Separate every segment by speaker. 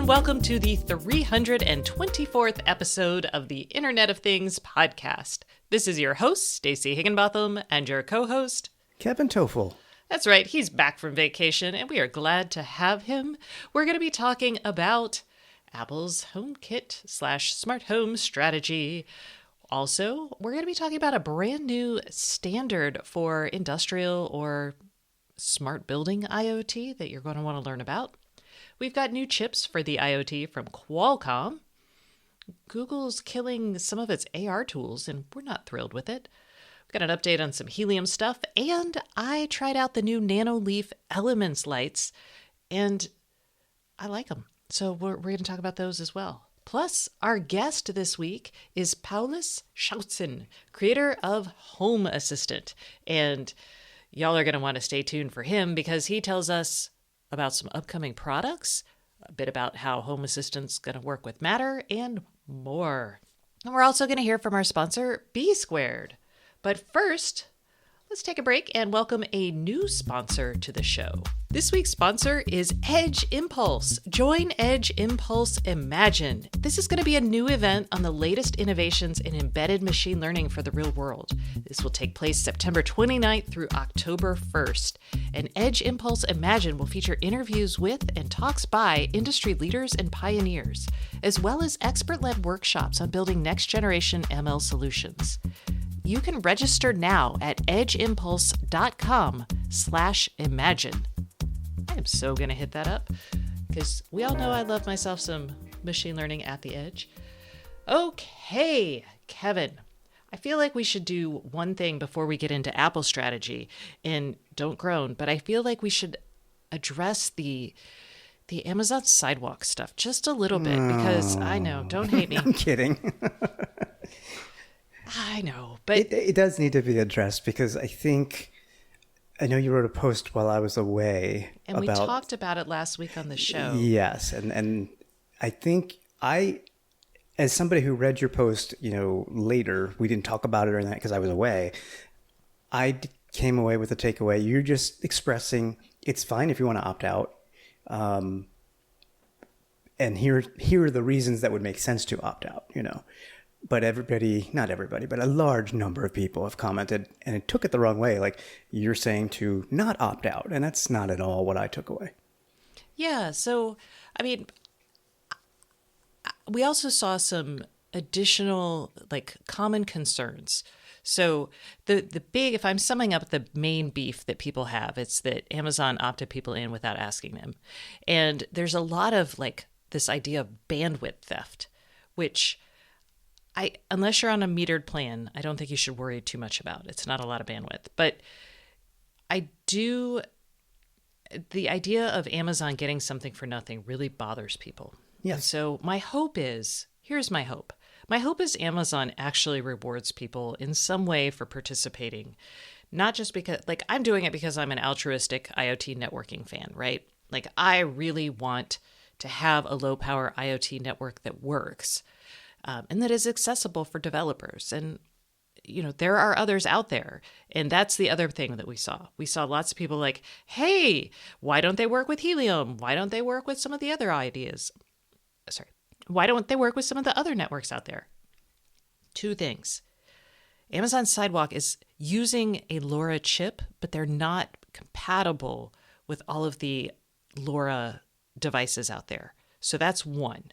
Speaker 1: and welcome to the 324th episode of the Internet of Things podcast. This is your host, Stacey Higginbotham, and your co-host,
Speaker 2: Kevin Toffel.
Speaker 1: That's right, he's back from vacation, and we are glad to have him. We're going to be talking about Apple's HomeKit/smart home strategy. Also, we're going to be talking about a brand new standard for industrial or smart building IoT that you're going to want to learn about. We've got new chips for the IoT from Qualcomm. Google's killing some of its AR tools, and we're not thrilled with it. We've got an update on some helium stuff, and I tried out the new Nano Leaf Elements lights, and I like them. So we're going to talk about those as well. Plus, our guest this week is Paulus Schautzen, creator of Home Assistant. And y'all are going to want to stay tuned for him because he tells us about some upcoming products, a bit about how Home Assistant's going to work with Matter, and more. And we're also going to hear from our sponsor, B Squared. But first, let's take a break and welcome a new sponsor to the show. This week's sponsor is Edge Impulse. Join Edge Impulse Imagine. This is going to be a new event on the latest innovations in embedded machine learning for the real world. This will take place September 29th through October 1st. And Edge Impulse Imagine will feature interviews with and talks by industry leaders and pioneers, as well as expert-led workshops on building next-generation ML solutions. You can register now at edgeimpulse.com/imagine. I am so going to hit that up because we all know I love myself some machine learning at the edge. Okay, Kevin, I feel like we should do one thing before we get into Apple strategy, and don't groan, but I feel like we should address the Amazon Sidewalk stuff just a little bit because I know, don't hate me.
Speaker 2: I'm kidding.
Speaker 1: I know, but
Speaker 2: it does need to be addressed because I know you wrote a post while I was away.
Speaker 1: And we talked about it last week on the show.
Speaker 2: Yes. And I think as somebody who read your post, later, we didn't talk about it or anything because I was away. I came away with a takeaway. You're just expressing it's fine if you want to opt out. And here are the reasons that would make sense to opt out, But not everybody, but a large number of people have commented and it took it the wrong way. Like you're saying to not opt out. And that's not at all what I took away.
Speaker 1: Yeah. So, we also saw some additional common concerns. So the big, if I'm summing up the main beef that people have, it's that Amazon opted people in without asking them. And there's a lot of this idea of bandwidth theft, which unless you're on a metered plan, I don't think you should worry too much about. It's not a lot of bandwidth. But the idea of Amazon getting something for nothing really bothers people.
Speaker 2: Yes.
Speaker 1: So my hope here's my hope. My hope is Amazon actually rewards people in some way for participating. Not just because, I'm doing it because I'm an altruistic IoT networking fan, right? I really want to have a low power IoT network that works. And that is accessible for developers. And, there are others out there. And that's the other thing that we saw. We saw lots of people hey, why don't they work with Helium? Why don't they work with some of the other ideas? Why don't they work with some of the other networks out there? Two things. Amazon Sidewalk is using a LoRa chip, but they're not compatible with all of the LoRa devices out there. So that's one.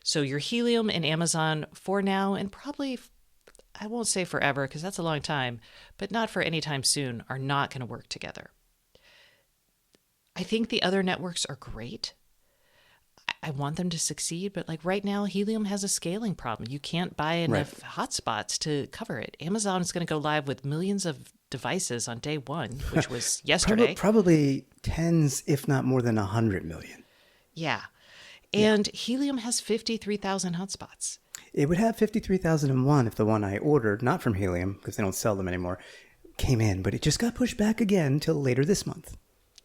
Speaker 1: So your Helium and Amazon for now, and probably, I won't say forever because that's a long time, but not for any time soon, are not going to work together. I think the other networks are great. I want them to succeed, but right now, Helium has a scaling problem. You can't buy enough hotspots to cover it. Amazon is going to go live with millions of devices on day one, which was yesterday.
Speaker 2: Probably tens, if not more than 100 million.
Speaker 1: Yeah. And Helium has 53,000 hotspots.
Speaker 2: It would have 53,001 if the one I ordered, not from Helium, because they don't sell them anymore, came in. But it just got pushed back again until later this month.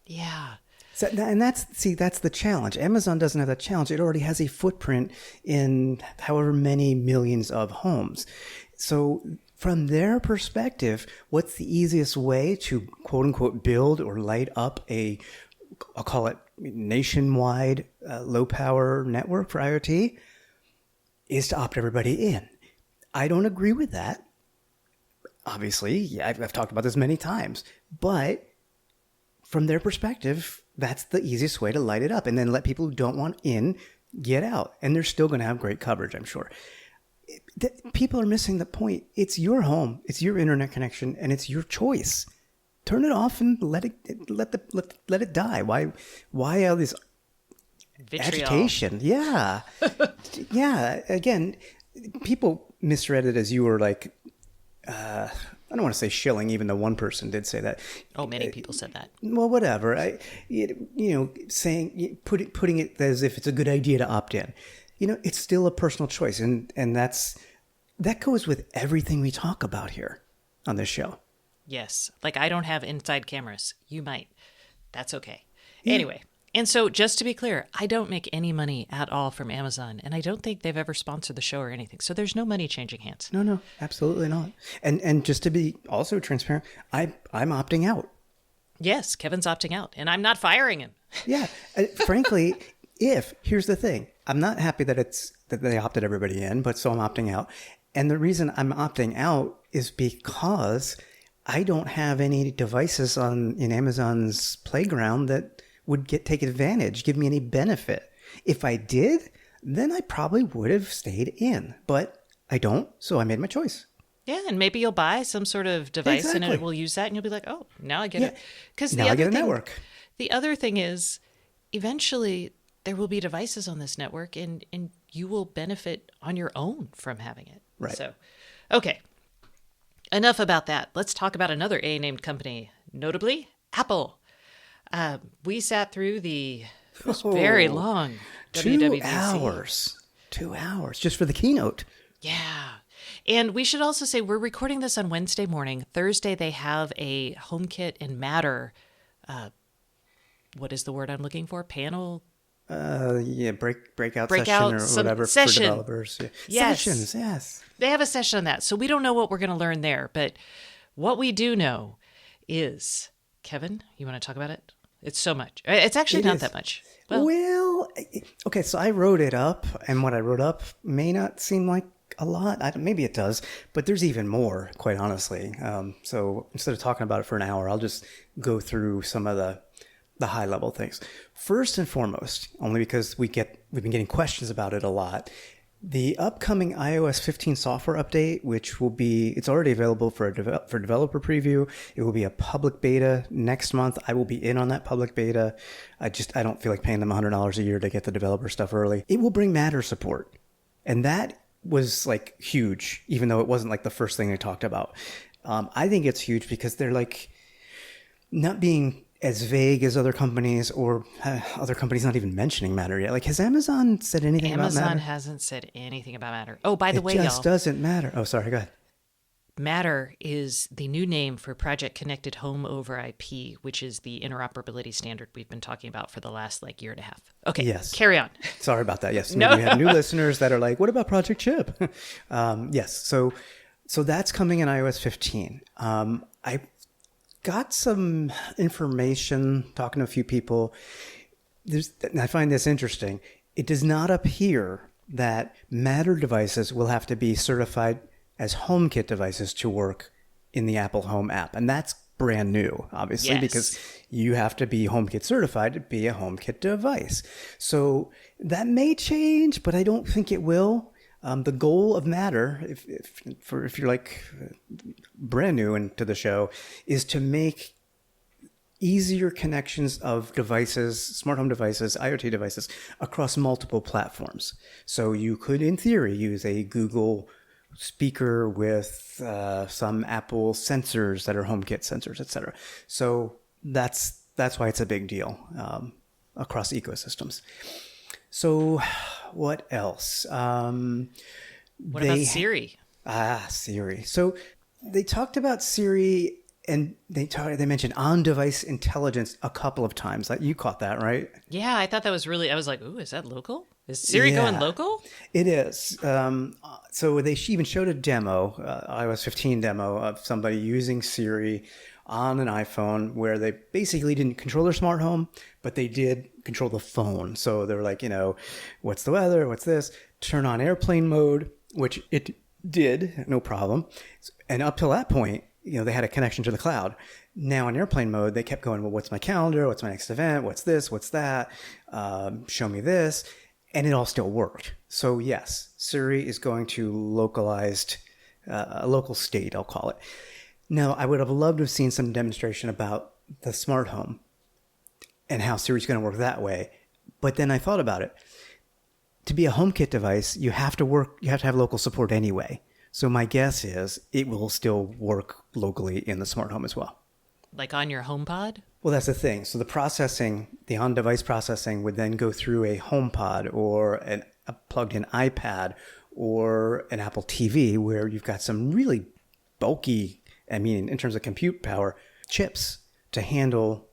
Speaker 1: Yeah.
Speaker 2: So, and that's the challenge. Amazon doesn't have that challenge. It already has a footprint in however many millions of homes. So from their perspective, what's the easiest way to quote unquote build or light up a I'll call it nationwide low power network for IoT, is to opt everybody in. I don't agree with that. Obviously, yeah, I've talked about this many times, but from their perspective, that's the easiest way to light it up, and then let people who don't want in get out, and they're still going to have great coverage, I'm sure. People are missing the point. It's your home, it's your internet connection, and it's your choice. Turn it off and let it die. Why all this
Speaker 1: Vitriol.
Speaker 2: agitation? Yeah, yeah. Again, people misread it as you were like. I don't want to say shilling, even though one person did say that.
Speaker 1: Oh, many people said that.
Speaker 2: Well, whatever. Saying putting it as if it's a good idea to opt in. It's still a personal choice, and that goes with everything we talk about here on this show.
Speaker 1: Yes. Like, I don't have inside cameras. You might. That's okay.
Speaker 2: Yeah.
Speaker 1: Anyway. And so just to be clear, I don't make any money at all from Amazon, and I don't think they've ever sponsored the show or anything. So there's no money changing hands.
Speaker 2: No, absolutely not. And just to be also transparent, I'm opting out.
Speaker 1: Yes, Kevin's opting out, and I'm not firing him.
Speaker 2: Yeah. Frankly, here's the thing. I'm not happy that they opted everybody in, but so I'm opting out. And the reason I'm opting out is because I don't have any devices in Amazon's playground that would take advantage, give me any benefit. If I did, then I probably would have stayed in, but I don't, so I made my choice.
Speaker 1: Yeah, and maybe you'll buy some sort of device
Speaker 2: Exactly.
Speaker 1: and it will use that, and you'll be like, oh, now I get it. Because
Speaker 2: now I get a network.
Speaker 1: The other thing is, eventually there will be devices on this network, and you will benefit on your own from having it.
Speaker 2: Right.
Speaker 1: So, okay. Enough about that. Let's talk about another A-named company, notably Apple. We sat through the very long WWDC.
Speaker 2: 2 hours just for the keynote.
Speaker 1: Yeah. And we should also say we're recording this on Wednesday morning. Thursday, they have a HomeKit and Matter. What is the word I'm looking for? Panel?
Speaker 2: Breakout session or whatever for developers. Yeah.
Speaker 1: Yes.
Speaker 2: Sessions, yes.
Speaker 1: They have a session on that. So we don't know what we're going to learn there. But what we do know is, Kevin, you want to talk about it? It's so much. It's actually not that much.
Speaker 2: Well, okay, so I wrote it up, and what I wrote up may not seem like a lot. Maybe it does, but there's even more, quite honestly. So instead of talking about it for an hour, I'll just go through some of the high-level things. First and foremost, only because we've been getting questions about it a lot, the upcoming iOS 15 software update, it's already available for developer preview. It will be a public beta next month. I will be in on that public beta. I don't feel like paying them $100 a year to get the developer stuff early. It will bring Matter support. And that was like huge, even though it wasn't like the first thing they talked about. I think it's huge because they're like not being as vague as other companies, or other companies not even mentioning Matter yet. Like, has Amazon said anything about Matter?
Speaker 1: Amazon hasn't said anything about Matter. Oh, by the way, y'all.
Speaker 2: It just doesn't matter. Oh, sorry, go ahead.
Speaker 1: Matter is the new name for Project Connected Home over IP, which is the interoperability standard we've been talking about for the last year and a half. Okay, yes. Carry on.
Speaker 2: Sorry about that. Yes, maybe we have new listeners that are like, what about Project Chip? Yes, so that's coming in iOS 15. I got some information talking to a few people. And I find this interesting. It does not appear that Matter devices will have to be certified as HomeKit devices to work in the Apple Home app. And that's brand new, obviously, because you have to be HomeKit certified to be a HomeKit device. So that may change, but I don't think it will. The goal of Matter, if you're like brand new into the show, is to make easier connections of devices, smart home devices, IoT devices across multiple platforms. So you could, in theory, use a Google speaker with some Apple sensors that are HomeKit sensors, etc. So that's why it's a big deal across ecosystems. So what else?
Speaker 1: What about Siri?
Speaker 2: Siri. So they talked about Siri, and they mentioned on-device intelligence a couple of times. You caught that, right?
Speaker 1: Yeah, I thought that was really, I was like, ooh, is that local? Is Siri going
Speaker 2: Yeah.
Speaker 1: local?
Speaker 2: It is. So they even showed a demo, iOS 15 demo of somebody using Siri on an iPhone where they basically didn't control their smart home, but they did control the phone. So they were like, what's the weather? What's this? Turn on airplane mode, which it did, no problem. And up till that point, they had a connection to the cloud. Now in airplane mode, they kept going, well, what's my calendar? What's my next event? What's this? What's that? Show me this. And it all still worked. So yes, Siri is going to a local state, I'll call it. Now, I would have loved to have seen some demonstration about the smart home and how Siri's going to work that way. But then I thought about it. To be a HomeKit device, you have to have local support anyway. So my guess is it will still work locally in the smart home as well.
Speaker 1: Like on your HomePod?
Speaker 2: Well, that's the thing. So the on-device processing would then go through a HomePod or a plugged-in iPad or an Apple TV where you've got some really bulky, in terms of compute power, chips to handle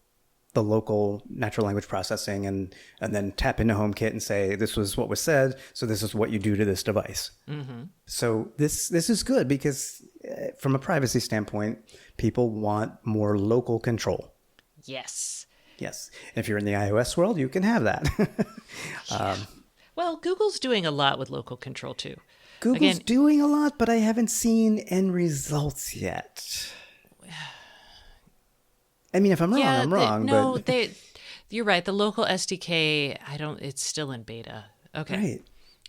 Speaker 2: the local natural language processing and then tap into HomeKit and say, this was what was said, so this is what you do to this device. Mm-hmm. So this is good because from a privacy standpoint, people want more local control.
Speaker 1: Yes.
Speaker 2: Yes. If you're in the iOS world, you can have that.
Speaker 1: Well, Google's doing a lot with local control too.
Speaker 2: Google's doing a lot, but I haven't seen end results yet. If I'm wrong, I'm wrong.
Speaker 1: You're right. The local SDK, it's still in beta. Okay.
Speaker 2: Right.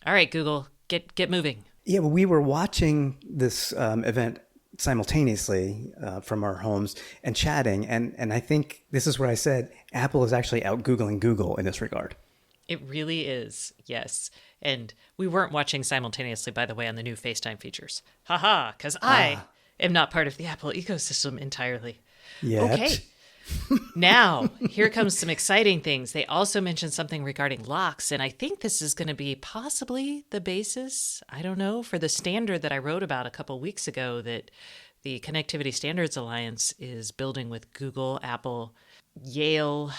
Speaker 1: All right, Google, get moving.
Speaker 2: Yeah, well, we were watching this event simultaneously from our homes and chatting. And I think this is where I said Apple is actually out Googling Google in this regard.
Speaker 1: It really is. Yes. And we weren't watching simultaneously, by the way, on the new FaceTime features. Haha, because I am not part of the Apple ecosystem entirely.
Speaker 2: Yet.
Speaker 1: Okay. Now, here comes some exciting things. They also mentioned something regarding locks, and I think this is going to be possibly the basis, I don't know, for the standard that I wrote about a couple weeks ago that the Connectivity Standards Alliance is building with Google, Apple, Yale,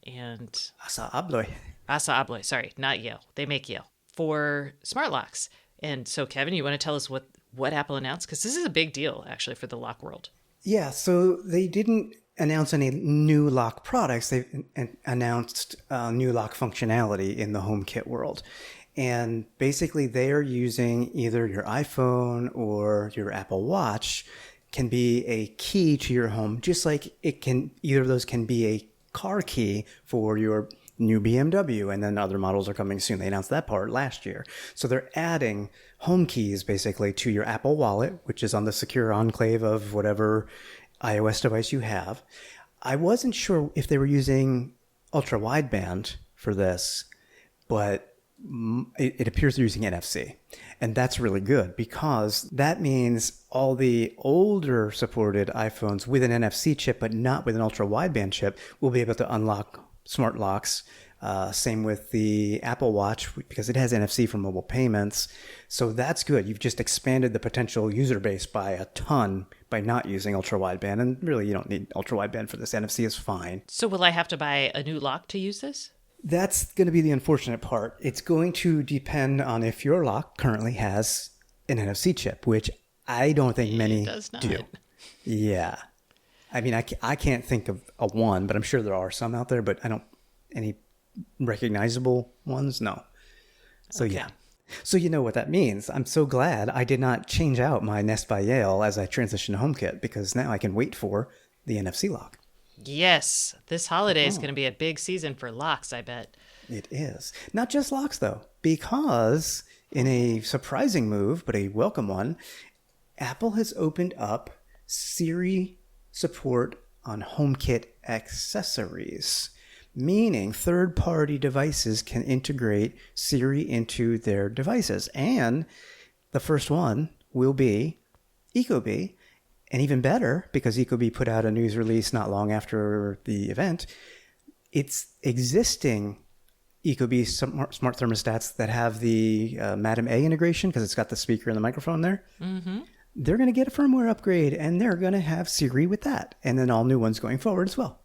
Speaker 1: and...
Speaker 2: Asa Abloy.
Speaker 1: Asa Abloy, sorry, not Yale. They make Yale. For smart locks. And so, Kevin, you want to tell us what Apple announced? Because this is a big deal, actually, for the lock world.
Speaker 2: Yeah, so they didn't announce any new lock products. They announced new lock functionality in the HomeKit world. And basically, they are using either your iPhone or your Apple Watch can be a key to your home, just like either of those can be a car key for your new BMW, and then other models are coming soon. They announced that part last year. So they're adding home keys basically to your Apple Wallet, which is on the secure enclave of whatever iOS device you have. I wasn't sure if they were using ultra wideband for this, but it appears they're using NFC. And that's really good because that means all the older supported iPhones with an NFC chip, but not with an ultra wideband chip, will be able to unlock smart locks. Same with the Apple Watch because it has NFC for mobile payments. So that's good. You've just expanded the potential user base by a ton by not using ultra wideband. And really, you don't need ultra wideband for this. NFC is fine.
Speaker 1: So will I have to buy a new lock to use this?
Speaker 2: That's going to be the unfortunate part. It's going to depend on if your lock currently has an NFC chip, which I don't think many do. Yeah. I can't think of a one, but I'm sure there are some out there, but I don't any recognizable ones. No. So okay. Yeah. So you know what that means. I'm so glad I did not change out my Nest by Yale as I transitioned to HomeKit because now I can wait for the NFC lock.
Speaker 1: Yes. This holiday is going to be a big season for locks, I bet.
Speaker 2: It is. Not just locks, though, because in a surprising move, but a welcome one, Apple has opened up Siri support on HomeKit accessories, meaning third-party devices can integrate Siri into their devices. And the first one will be Ecobee. And even better, because Ecobee put out a news release not long after the event, it's existing Ecobee smart thermostats that have the Madam A integration, because it's got the speaker and the microphone there. Mm-hmm. They're going to get a firmware upgrade, and they're going to have Siri with that. And then all new ones going forward as well.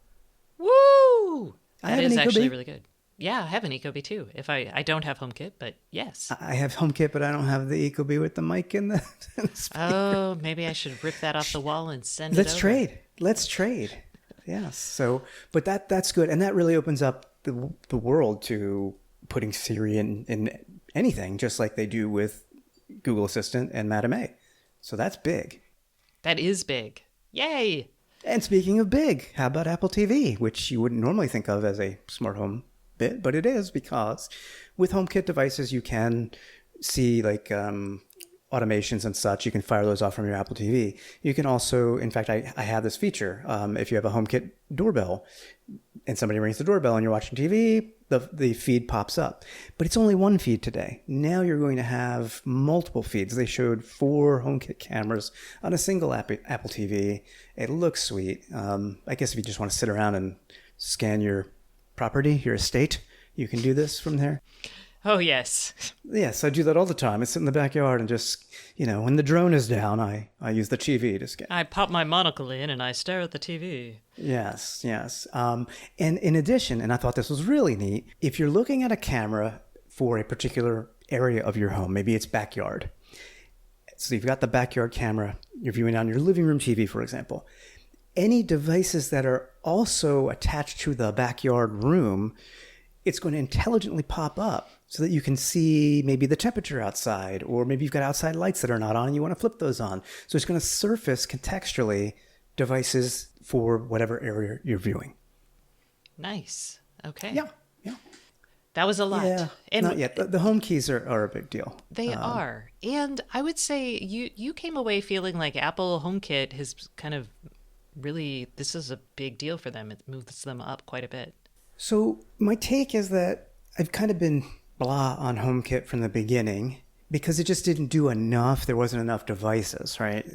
Speaker 1: Woo! That is actually really good. Yeah, I have an Ecobee too. If I don't have HomeKit, but yes.
Speaker 2: I have HomeKit, but I don't have the Ecobee with the mic and the, and the speaker.
Speaker 1: Oh, maybe I should rip that off the wall and send it
Speaker 2: Let's
Speaker 1: over.
Speaker 2: trade. Let's trade. Yes. So, but that's good, and that really opens up the world to putting Siri in anything, just like they do with Google Assistant and Madam A. So that's big.
Speaker 1: That is big. Yay!
Speaker 2: And speaking of big, how about Apple TV, which you wouldn't normally think of as a smart home bit, but it is, because with HomeKit devices you can see like automations and such. You can fire those off from your Apple TV. You can also, in fact, I have this feature. If you have a HomeKit doorbell and somebody rings the doorbell and you're watching TV, the feed pops up. But it's only one feed today. Now you're going to have multiple feeds. They showed 4 HomeKit cameras on a single Apple TV. It looks sweet. I guess if you just want to sit around and scan your property, your estate, you can do this from there.
Speaker 1: Oh, yes.
Speaker 2: Yes, I do that all the time. I sit in the backyard and just, when the drone is down, I use the TV to scan.
Speaker 1: I pop my monocle in and I stare at the TV.
Speaker 2: Yes. And in addition, and I thought this was really neat, if you're looking at a camera for a particular area of your home, maybe it's backyard. So you've got the backyard camera, you're viewing on your living room TV, for example. Any devices that are also attached to the backyard room, it's going to intelligently pop up so that you can see maybe the temperature outside, or maybe you've got outside lights that are not on and you want to flip those on. So it's going to surface contextually devices for whatever area you're viewing.
Speaker 1: Nice. Okay.
Speaker 2: Yeah.
Speaker 1: That was a lot.
Speaker 2: Yeah,
Speaker 1: and
Speaker 2: not yet. The home keys are a big deal.
Speaker 1: They are. And I would say you came away feeling like Apple HomeKit has kind of really, this is a big deal for them. It moves them up quite a bit.
Speaker 2: So my take is that I've kind of been blah on HomeKit from the beginning because it just didn't do enough. There wasn't enough devices, right?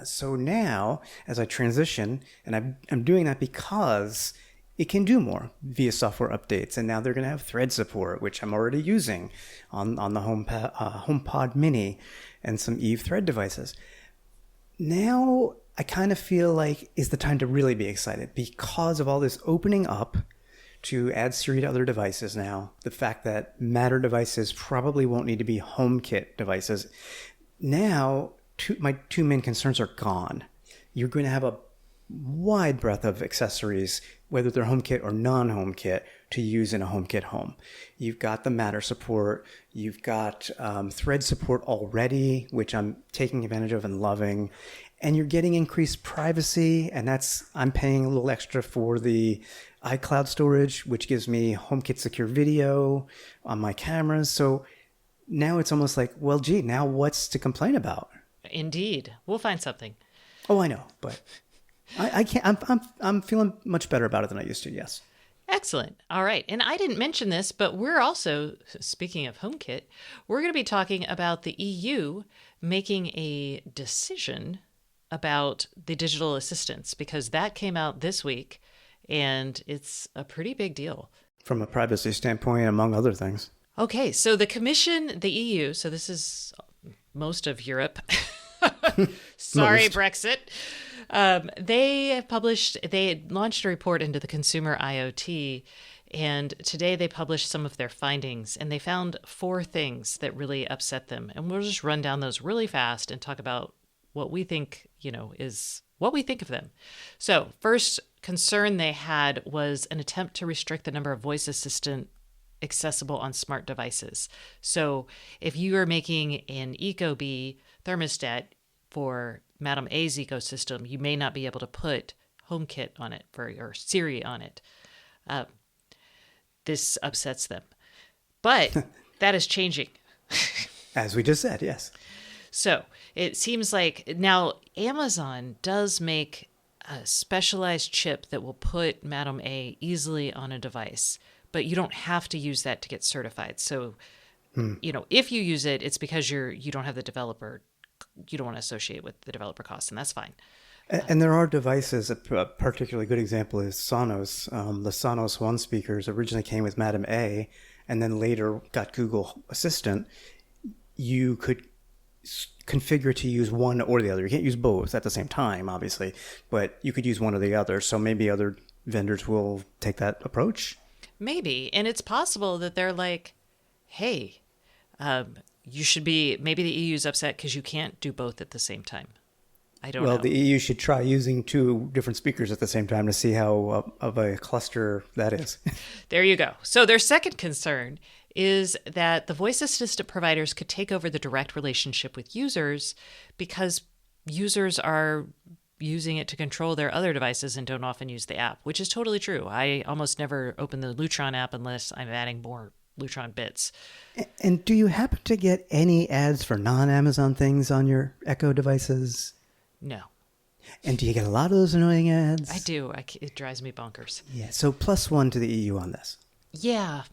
Speaker 2: So now, as I transition, and I'm doing that because it can do more via software updates. And now they're going to have thread support, which I'm already using on the HomePod Mini and some Eve thread devices. Now I kind of feel like is the time to really be excited because of all this opening up to add Siri to other devices now. The fact that Matter devices probably won't need to be HomeKit devices. Now, my 2 main concerns are gone. You're going to have a wide breadth of accessories, whether they're HomeKit or non-HomeKit, to use in a HomeKit home. You've got the Matter support. You've got thread support already, which I'm taking advantage of and loving. And you're getting increased privacy, and I'm paying a little extra for the iCloud storage, which gives me HomeKit secure video on my cameras. So now it's almost like, well, gee, now what's to complain about?
Speaker 1: Indeed. We'll find something.
Speaker 2: Oh, I know, but I can't. I'm feeling much better about it than I used to. Yes.
Speaker 1: Excellent. All right. And I didn't mention this, but we're also, speaking of HomeKit, we're going to be talking about the EU making a decision about the digital assistants, because that came out this week and it's a pretty big deal.
Speaker 2: From a privacy standpoint, among other things.
Speaker 1: Okay. So the Commission, the EU, so this is most of Europe. Sorry,
Speaker 2: Most.
Speaker 1: Brexit. They launched a report into the consumer IoT, and today they published some of their findings, and they found 4 things that really upset them. And we'll just run down those really fast and talk about what we think, is what we think of them. So first concern they had was an attempt to restrict the number of voice assistant accessible on smart devices. So if you are making an Ecobee thermostat for Madam A's ecosystem, you may not be able to put HomeKit on it or Siri on it. This upsets them. But that is changing.
Speaker 2: As we just said, yes.
Speaker 1: So it seems like now Amazon does make a specialized chip that will put Madam A easily on a device, but you don't have to use that to get certified. So, if you use it, it's because you don't have the developer. You don't want to associate with the developer costs, and that's fine.
Speaker 2: And there are devices, a particularly good example is Sonos. The Sonos One speakers originally came with Madam A, and then later got Google Assistant. You could configure to use one or the other. You can't use both at the same time, obviously, but you could use one or the other. So maybe other vendors will take that approach.
Speaker 1: Maybe. And it's possible that they're like, hey, you should be, maybe the EU's upset because you can't do both at the same time. I don't know.
Speaker 2: Well, the EU should try using two different speakers at the same time to see how of a cluster that is.
Speaker 1: There you go. So their second concern is that the voice assistant providers could take over the direct relationship with users because users are using it to control their other devices and don't often use the app, which is totally true. I almost never open the Lutron app unless I'm adding more Lutron bits.
Speaker 2: And do you happen to get any ads for non-Amazon things on your Echo devices?
Speaker 1: No.
Speaker 2: And do you get a lot of those annoying ads?
Speaker 1: I do. It drives me bonkers.
Speaker 2: Yeah, so +1 to the EU on this.
Speaker 1: Yeah,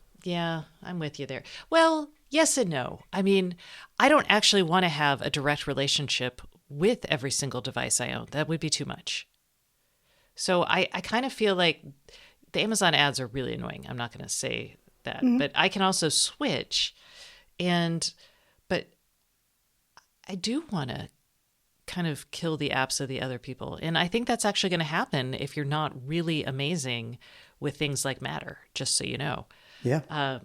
Speaker 1: I'm with you there. Well, yes and no. I mean, I don't actually want to have a direct relationship with every single device I own. That would be too much. So I kind of feel like the Amazon ads are really annoying. I'm not going to say that, but I can also switch. But I do want to kind of kill the apps of the other people. And I think that's actually going to happen if you're not really amazing with things like Matter, just so you know.
Speaker 2: Yeah.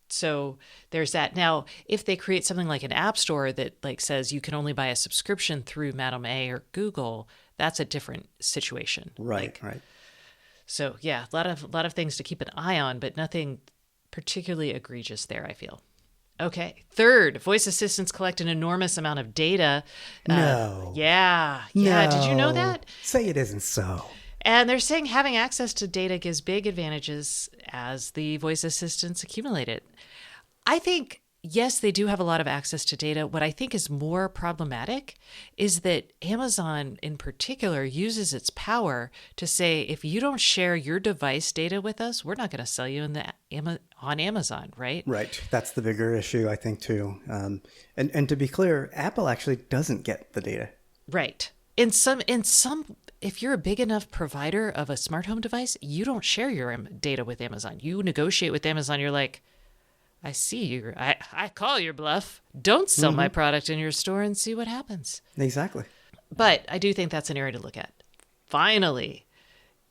Speaker 1: So there's that. Now, if they create something like an app store that like says you can only buy a subscription through Madam A or Google, that's a different situation.
Speaker 2: Right, right.
Speaker 1: So yeah, a lot of things to keep an eye on, but nothing particularly egregious there, I feel. Okay. Third, voice assistants collect an enormous amount of data.
Speaker 2: No.
Speaker 1: Yeah.
Speaker 2: No.
Speaker 1: Did you know that?
Speaker 2: Say it isn't so.
Speaker 1: And they're saying having access to data gives big advantages as the voice assistants accumulate it. I think, yes, they do have a lot of access to data. What I think is more problematic is that Amazon in particular uses its power to say, if you don't share your device data with us, we're not going to sell you on Amazon, right?
Speaker 2: Right. That's the bigger issue, I think, too. And to be clear, Apple actually doesn't get the data.
Speaker 1: Right. In some, if you're a big enough provider of a smart home device, you don't share your data with Amazon. You negotiate with Amazon. You're like, I see you. I call your bluff. Don't sell my product in your store and see what happens.
Speaker 2: Exactly.
Speaker 1: But I do think that's an area to look at. Finally,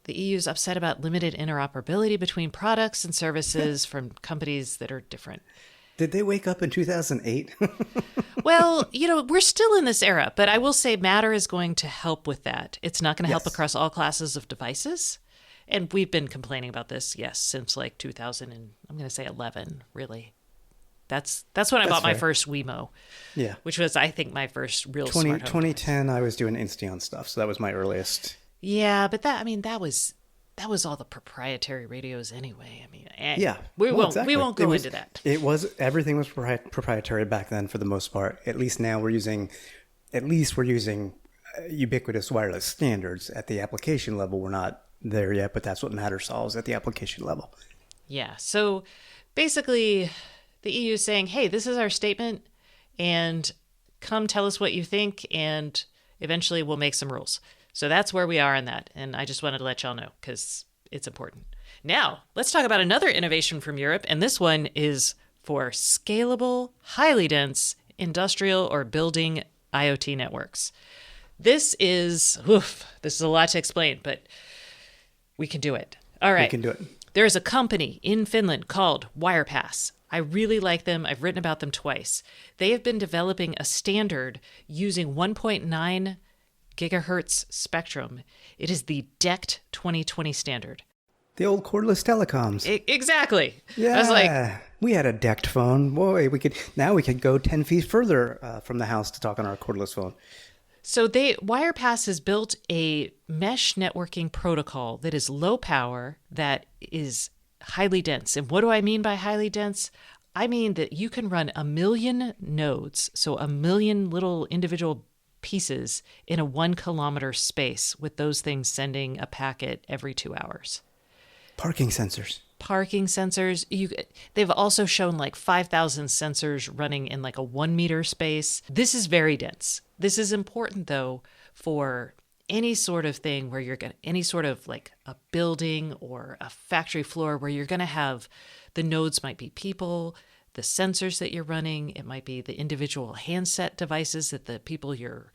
Speaker 1: the EU is upset about limited interoperability between products and services from companies that are different.
Speaker 2: Did they wake up in 2008?
Speaker 1: Well, we're still in this era, but I will say Matter is going to help with that. It's not going to help across all classes of devices. And we've been complaining about this, yes, since like 2000 and I'm going to say 11, really. That's when I bought my first Wemo. Yeah. Which was, I think, my first real smart home
Speaker 2: 2010, device. I was doing Insteon stuff, so that was my earliest.
Speaker 1: Yeah, but that was all the proprietary radios anyway. I mean,
Speaker 2: yeah,
Speaker 1: we won't go into that.
Speaker 2: Everything was proprietary back then for the most part. At least now we're using ubiquitous wireless standards at the application level. We're not there yet, but that's what Matter solves at the application level.
Speaker 1: Yeah. So basically, the EU is saying, "Hey, this is our statement, and come tell us what you think, and eventually we'll make some rules." So that's where we are on that. And I just wanted to let y'all know because it's important. Now, let's talk about another innovation from Europe. And this one is for scalable, highly dense industrial or building IoT networks. This is a lot to explain, but we can do it. All right.
Speaker 2: We can do it.
Speaker 1: There's a company in Finland called Wirepass. I really like them. I've written about them twice. They have been developing a standard using 1.9 gigahertz spectrum. It is the DECT 2020 standard.
Speaker 2: The old cordless telecoms.
Speaker 1: Exactly.
Speaker 2: Yeah.
Speaker 1: I was like,
Speaker 2: we had a DECT phone. Boy, we could go 10 feet further from the house to talk on our cordless phone.
Speaker 1: So Wirepass has built a mesh networking protocol that is low power, that is highly dense. And what do I mean by highly dense? I mean that you can run 1 million nodes, so 1 million little individual pieces in a 1 kilometer space, with those things sending a packet every 2 hours.
Speaker 2: Parking sensors.
Speaker 1: They've also shown like 5,000 sensors running in like a 1 meter space. This is very dense. This is important though for any sort of thing where any sort of like a building or a factory floor where you're going to have the nodes might be people, the sensors that you're running. It might be the individual handset devices that the people you're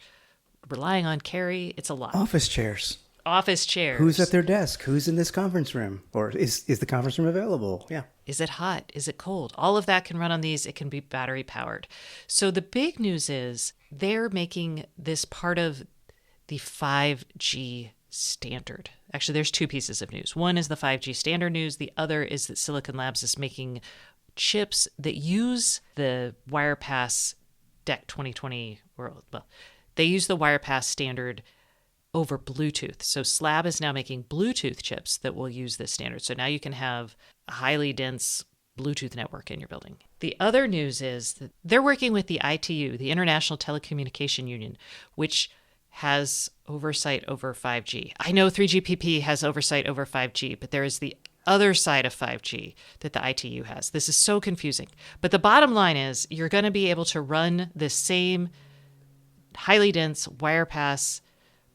Speaker 1: relying on carry. It's a lot.
Speaker 2: Office chairs.
Speaker 1: office chairs.
Speaker 2: Who's at their desk? Who's in this conference room? Or is the conference room available? Yeah.
Speaker 1: Is it hot? Is it cold? All of that can run on these. It can be battery powered. So the big news is they're making this part of the 5G standard. Actually, there's two pieces of news. One is the 5G standard news. The other is that Silicon Labs is making chips that use the WirePass DEC 2020, well, they use the WirePass standard over Bluetooth. So SLAB is now making Bluetooth chips that will use this standard. So now you can have a highly dense Bluetooth network in your building. The other news is that they're working with the ITU, the International Telecommunication Union, which has oversight over 5G. I know 3GPP has oversight over 5G, but there is the other side of 5G that the ITU has. This is so confusing. But the bottom line is you're going to be able to run the same highly dense WirePass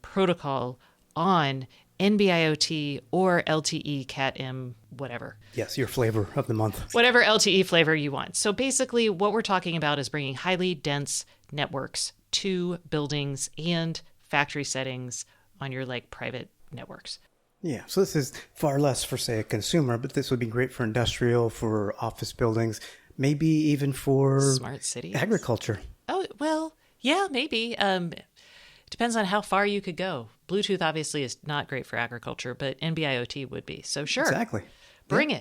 Speaker 1: protocol on NB-IoT or LTE Cat-M, whatever.
Speaker 2: Yes, your flavor of the month.
Speaker 1: Whatever LTE flavor you want. So basically what we're talking about is bringing highly dense networks to buildings and factory settings on your private networks.
Speaker 2: Yeah, so this is far less for, say, a consumer, but this would be great for industrial, for office buildings, maybe even for
Speaker 1: smart cities,
Speaker 2: agriculture.
Speaker 1: Oh, well, yeah, maybe. Depends on how far you could go. Bluetooth obviously is not great for agriculture, but NB-IoT would be. So sure.
Speaker 2: Exactly.
Speaker 1: Bring it.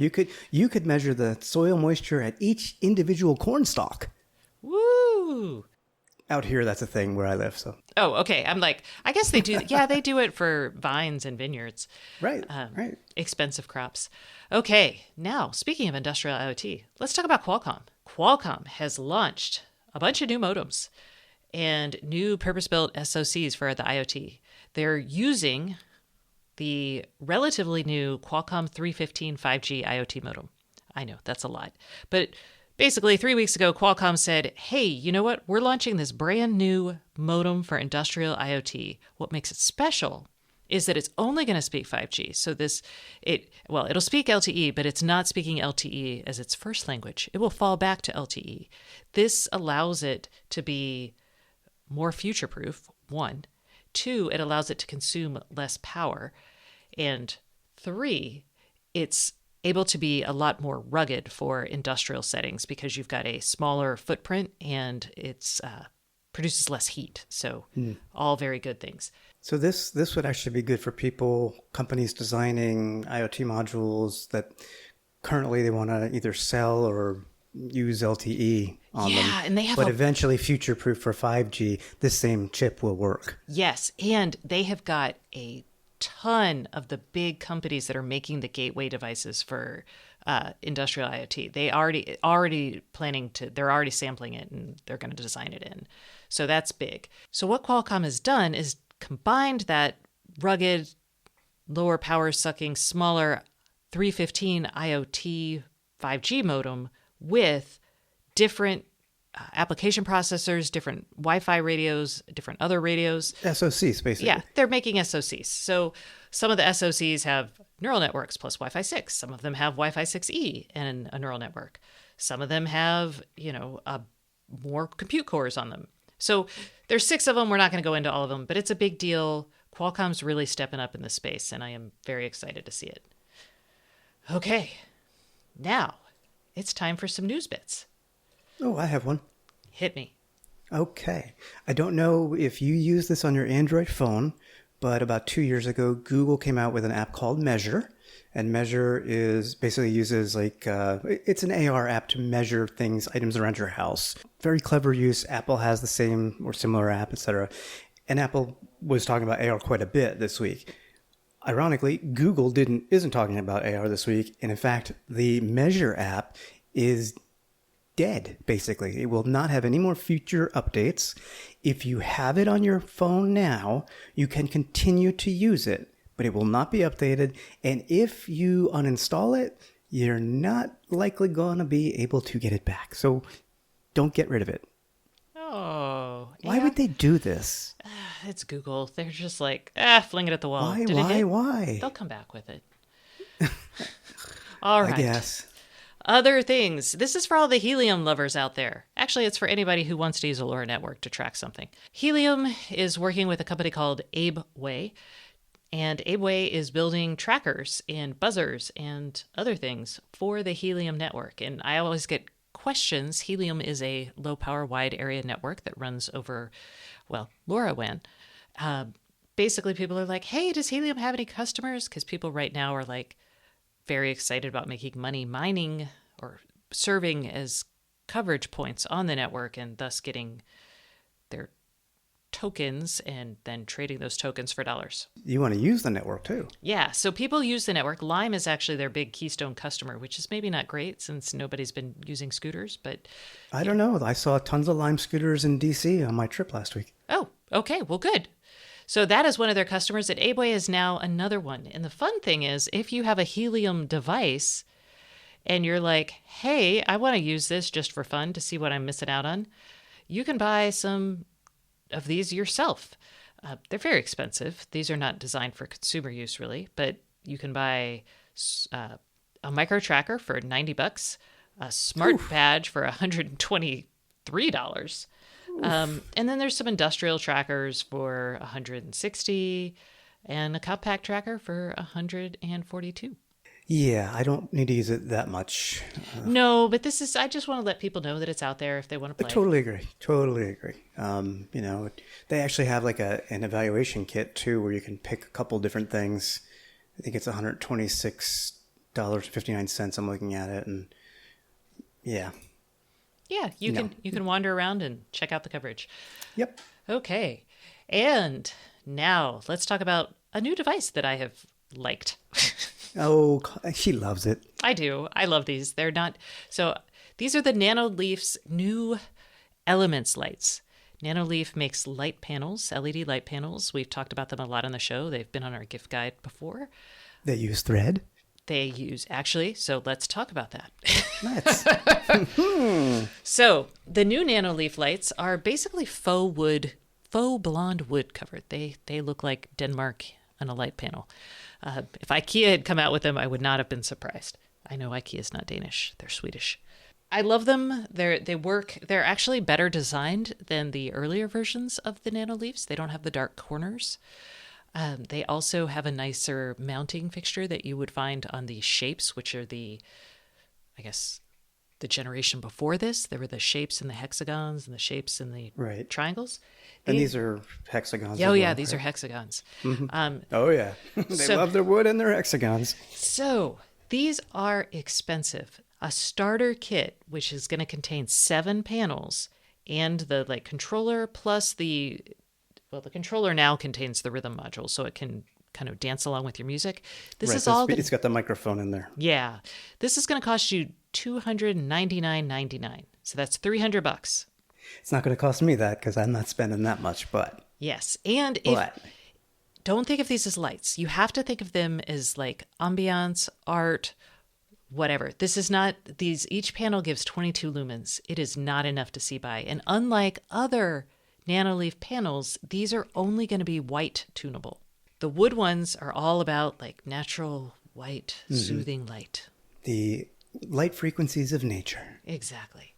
Speaker 2: You could measure the soil moisture at each individual corn stalk.
Speaker 1: Woo!
Speaker 2: Out here, that's a thing where I live, so.
Speaker 1: Oh, okay. I'm like, I guess they do. Yeah, they do it for vines and vineyards.
Speaker 2: Right, right.
Speaker 1: Expensive crops. Okay, now, speaking of industrial IoT, let's talk about Qualcomm. Qualcomm has launched a bunch of new modems and new purpose-built SoCs for the IoT. They're using the relatively new Qualcomm 315 5G IoT modem. I know, that's a lot. But basically, 3 weeks ago, Qualcomm said, hey, you know what? We're launching this brand new modem for industrial IoT. What makes it special is that it's only going to speak 5G. So it'll speak LTE, but it's not speaking LTE as its first language. It will fall back to LTE. This allows it to be more future-proof, 1. 2, it allows it to consume less power. And 3, it's able to be a lot more rugged for industrial settings because you've got a smaller footprint and it's produces less heat. So all very good things.
Speaker 2: So this would actually be good for companies designing IoT modules that currently they want to either sell or use LTE on them.
Speaker 1: Yeah, and they have
Speaker 2: but eventually future-proof for 5G, this same chip will work.
Speaker 1: Yes, and they have got a ton of the big companies that are making the gateway devices for industrial IoT. They already planning to, they're already sampling it and they're going to design it in. So that's big. So what Qualcomm has done is combined that rugged, lower power sucking, smaller 315 IoT 5G modem with different application processors, different Wi-Fi radios, different other radios.
Speaker 2: SoCs, basically.
Speaker 1: Yeah, they're making SoCs. So some of the SoCs have neural networks plus Wi-Fi 6. Some of them have Wi-Fi 6E and a neural network. Some of them have, more compute cores on them. So there's 6 of them. We're not going to go into all of them, but it's a big deal. Qualcomm's really stepping up in this space, and I am very excited to see it. Okay, now it's time for some news bits.
Speaker 2: Oh, I have one.
Speaker 1: Hit me.
Speaker 2: Okay. I don't know if you use this on your Android phone, but about 2 years ago, Google came out with an app called Measure. And Measure is basically uses it's an AR app to measure items around your house. Very clever use. Apple has the same or similar app, etc. And Apple was talking about AR quite a bit this week. Ironically, Google isn't talking about AR this week. And in fact, the Measure app is dead, basically. It will not have any more future updates. If you have it on your phone now, you can continue to use it, but it will not be updated. And if you uninstall it, you're not likely going to be able to get it back. So don't get rid of it.
Speaker 1: Oh.
Speaker 2: Why would they do this?
Speaker 1: It's Google. They're just like, fling it at the wall.
Speaker 2: Why?
Speaker 1: They'll come back with it. All right.
Speaker 2: I guess.
Speaker 1: Other things. This is for all the Helium lovers out there. Actually, it's for anybody who wants to use a LoRa network to track something. Helium is working with a company called Abeway, And Abeway is building trackers and buzzers and other things for the Helium network. And I always get questions. Helium is a low-power wide area network that runs over, well, LoRaWAN. Basically, people are like, hey, does Helium have any customers? Because people right now are like very excited about making money mining or serving as coverage points on the network and thus getting their tokens and then trading those tokens for dollars.
Speaker 2: You want to use the network too.
Speaker 1: Yeah, so people use the network. Lime is actually their big keystone customer, which is maybe not great since nobody's been using scooters, but...
Speaker 2: I don't know. I saw tons of Lime scooters in DC on my trip last week.
Speaker 1: Oh, okay. Well, good. So that is one of their customers, and Abeway is now another one. And the fun thing is, if you have a Helium device and you're like, hey, I want to use this just for fun to see what I'm missing out on, you can buy some of these yourself. They're very expensive. These are not designed for consumer use, really, but you can buy a micro tracker for $90, a smart badge for $123. And then there's some industrial trackers for $160 and a compact tracker for $142.
Speaker 2: Yeah, I don't need to use it that much.
Speaker 1: No, but I just want to let people know that it's out there if they want to play.
Speaker 2: I totally agree. Totally agree. They actually have like an evaluation kit too, where you can pick a couple different things. I think it's $126.59. I'm looking at it, and yeah.
Speaker 1: Yeah, you can wander around and check out the coverage.
Speaker 2: Yep.
Speaker 1: Okay. And now let's talk about a new device that I have liked.
Speaker 2: Oh, she loves it.
Speaker 1: I do. I love these. These are the Nanoleaf's new Elements lights. Nanoleaf makes light panels, LED light panels. We've talked about them a lot on the show. They've been on our gift guide before.
Speaker 2: They use thread?
Speaker 1: So let's talk about that.
Speaker 2: Let's.
Speaker 1: So the new Nanoleaf lights are basically faux blonde wood covered. They look like Denmark on a light panel. If IKEA had come out with them, I would not have been surprised. I know IKEA is not Danish. They're Swedish. I love them. They work. They're actually better designed than the earlier versions of the Nanoleafs. They don't have the dark corners. They also have a nicer mounting fixture that you would find on the shapes, which are the generation before this. There were the shapes and the hexagons and the shapes and the triangles.
Speaker 2: And these are hexagons.
Speaker 1: Oh, yeah, these are hexagons.
Speaker 2: Mm-hmm. They love their wood and their hexagons.
Speaker 1: So these are expensive. A starter kit, which is going to contain 7 panels and the controller plus the controller now contains the rhythm module, so it can kind of dance along with your music. It's
Speaker 2: got the microphone in there.
Speaker 1: Yeah. This is going to cost you $299.99. So that's $300.
Speaker 2: It's not going to cost me that because I'm not spending that much, but...
Speaker 1: Yes. And don't think of these as lights. You have to think of them as like ambiance, art, whatever. This is not these. Each panel gives 22 lumens. It is not enough to see by. And unlike other Nanoleaf panels, these are only going to be white tunable. The wood ones are all about like natural white, soothing light.
Speaker 2: The light frequencies of nature.
Speaker 1: Exactly.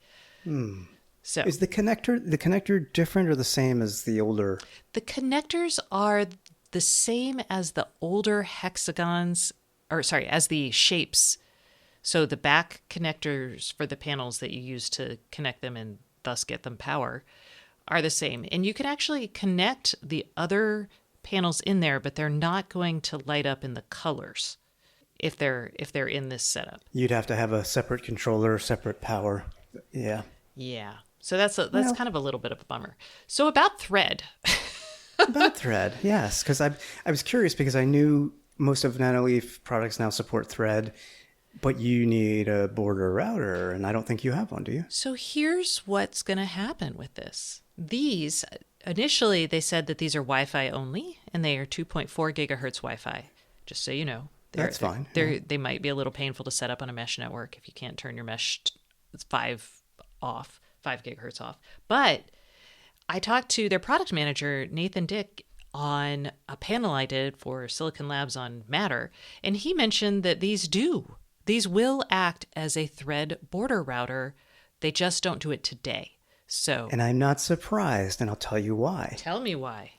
Speaker 2: So is the connector different or the same as the older?
Speaker 1: The connectors are the same as the older hexagons, as the shapes. So the back connectors for the panels that you use to connect them and thus get them power are the same. And you can actually connect the other panels in there, but they're not going to light up in the colors if they're in this setup.
Speaker 2: You'd have to have a separate controller, separate power. Yeah.
Speaker 1: Yeah. So that's kind of a little bit of a bummer. So about thread.
Speaker 2: About thread, yes. Because I was curious because I knew most of Nanoleaf products now support thread, but you need a board or router, and I don't think you have one, do you?
Speaker 1: So here's what's going to happen with this. These, initially they said that these are Wi-Fi only, and they are 2.4 gigahertz Wi-Fi, just so you know.
Speaker 2: That's fine.
Speaker 1: They might be a little painful to set up on a mesh network if you can't turn your mesh 5 gigahertz off. But I talked to their product manager, Nathan Dick, on a panel I did for Silicon Labs on Matter, and he mentioned that these will act as a thread border router. They just don't do it today. So,
Speaker 2: and I'm not surprised, and I'll tell you why.
Speaker 1: Tell me why.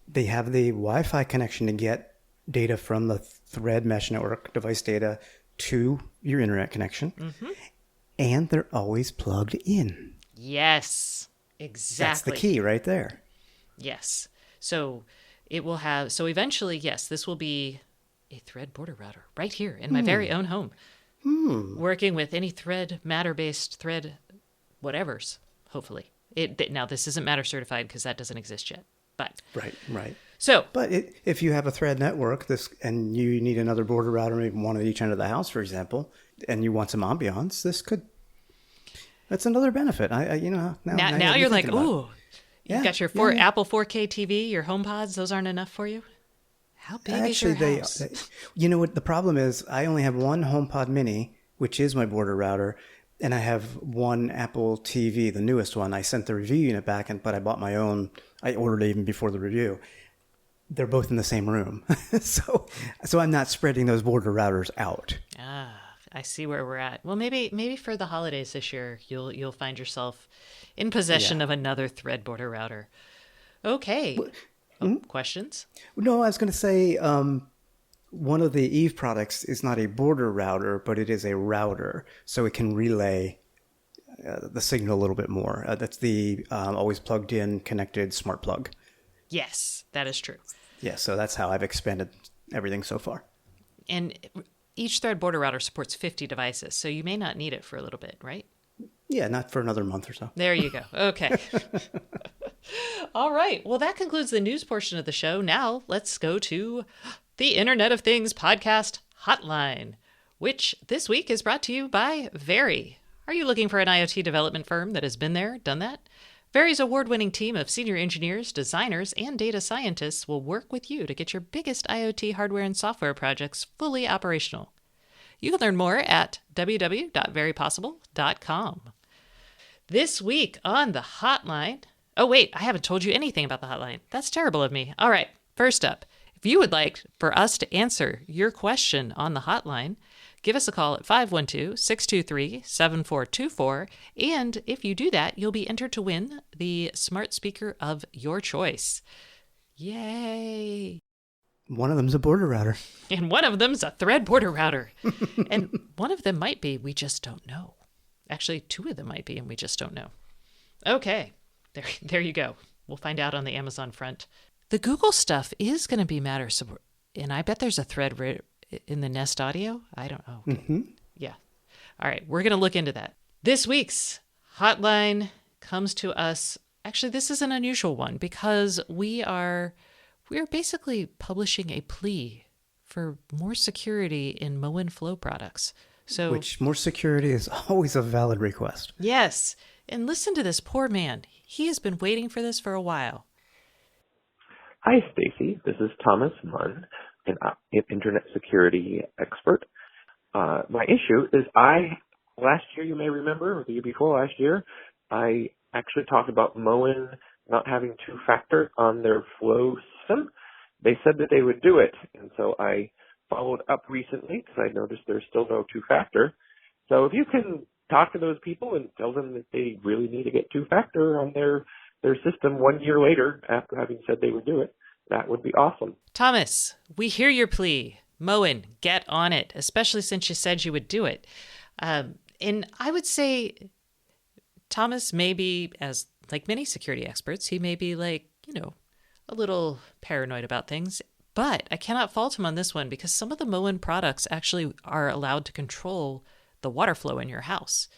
Speaker 2: They have the Wi-Fi connection to get data from the Thread mesh network device data to your internet connection. And they're always plugged in.
Speaker 1: Yes, exactly.
Speaker 2: That's the key right there.
Speaker 1: Yes. So it will have, so eventually, yes, this will be a Thread border router right here in my very own home. Working with any Thread Matter-based Thread whatevers, hopefully. Now, this isn't Matter certified because that doesn't exist yet. But
Speaker 2: Right.
Speaker 1: So,
Speaker 2: But if you have a Thread network, and you need another border router, maybe one at each end of the house, for example, and you want some ambiance, that's another benefit. Now
Speaker 1: you're like, ooh, you've got your Apple 4K TV, your HomePods. Those aren't enough for you. How big is your house?
Speaker 2: You know what the problem is? I only have one HomePod Mini, which is my border router, and I have one Apple TV, the newest one. I sent the review unit back, but I bought my own. I ordered it even before the review. They're both in the same room, so I'm not spreading those border routers out.
Speaker 1: I see where we're at. Well, maybe for the holidays this year, you'll find yourself in possession of another Thread border router. Okay. Questions?
Speaker 2: No, I was going to say one of the Eve products is not a border router, but it is a router, so it can relay the signal a little bit more. That's the always plugged in, connected smart plug.
Speaker 1: Yes, that is true.
Speaker 2: Yeah, so that's how I've expanded everything so far.
Speaker 1: And each Thread border router supports 50 devices, so you may not need it for a little bit, right?
Speaker 2: Yeah, not for another month or so.
Speaker 1: There you go. Okay. All right. Well, that concludes the news portion of the show. Now let's go to the Internet of Things podcast hotline, which this week is brought to you by Very. Are you looking for an IoT development firm that has been there, done that? Very's award-winning team of senior engineers, designers, and data scientists will work with you to get your biggest IoT hardware and software projects fully operational. You can learn more at www.verypossible.com. This week on the hotline... Oh, wait, I haven't told you anything about the hotline. That's terrible of me. All right, first up, if you would like for us to answer your question on the hotline, give us a call at 512-623-7424, and if you do that, you'll be entered to win the smart speaker of your choice. Yay!
Speaker 2: One of them's a border router.
Speaker 1: And one of them's a Thread border router. And one of them might be, we just don't know. Actually, two of them might be, and we just don't know. Okay, there you go. We'll find out on the Amazon front. The Google stuff is going to be Matter support, and I bet there's a Thread in the Nest Audio? I don't know. Okay. Yeah. All right. We're going to look into that. This week's hotline comes to us. Actually, this is an unusual one because we are basically publishing a plea for more security in Moen Flow products.
Speaker 2: Which more security is always a valid request.
Speaker 1: Yes. And listen to this poor man. He has been waiting for this for a while.
Speaker 3: Hi, Stacy. This is Thomas Munn, an internet security expert. My issue is last year, you may remember, or the year before last year, I actually talked about Moen not having two-factor on their Flow system. They said that they would do it, and so I followed up recently because I noticed there's still no two-factor. So if you can talk to those people and tell them that they really need to get two-factor on their system 1 year later after having said they would do it, that would be awesome.
Speaker 1: Thomas, we hear your plea. Moen, get on it, especially since you said you would do it. And I would say Thomas may be, as like many security experts, he may be like, a little paranoid about things. But I cannot fault him on this one because some of the Moen products actually are allowed to control the water flow in your house.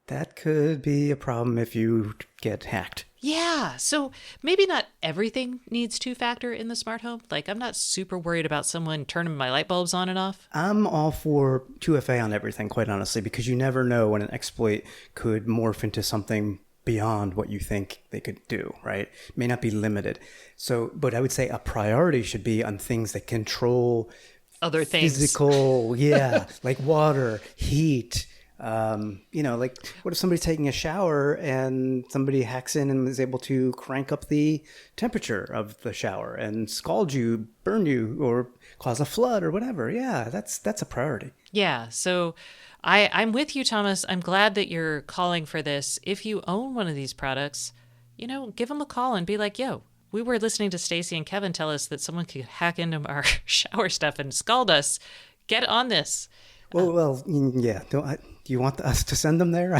Speaker 2: That could be a problem if you get hacked.
Speaker 1: Yeah, so maybe not everything needs two-factor in the smart home. Like, I'm not super worried about someone turning my light bulbs on and off.
Speaker 2: I'm all for 2FA on everything, quite honestly, because you never know when an exploit could morph into something beyond what you think they could do, right? It may not be limited. So, but I would say a priority should be on things that control
Speaker 1: other things.
Speaker 2: Physical, like water, heat. Like what if somebody's taking a shower and somebody hacks in and is able to crank up the temperature of the shower and scald you, burn you, or cause a flood or whatever? Yeah, that's a priority.
Speaker 1: Yeah, so I'm with you, Thomas. I'm glad that you're calling for this. If you own one of these products, give them a call and be like, yo, We were listening to Stacy and Kevin tell us that someone could hack into our shower stuff and scald us. Get on this.
Speaker 2: Well, yeah. Do you want us to send them there?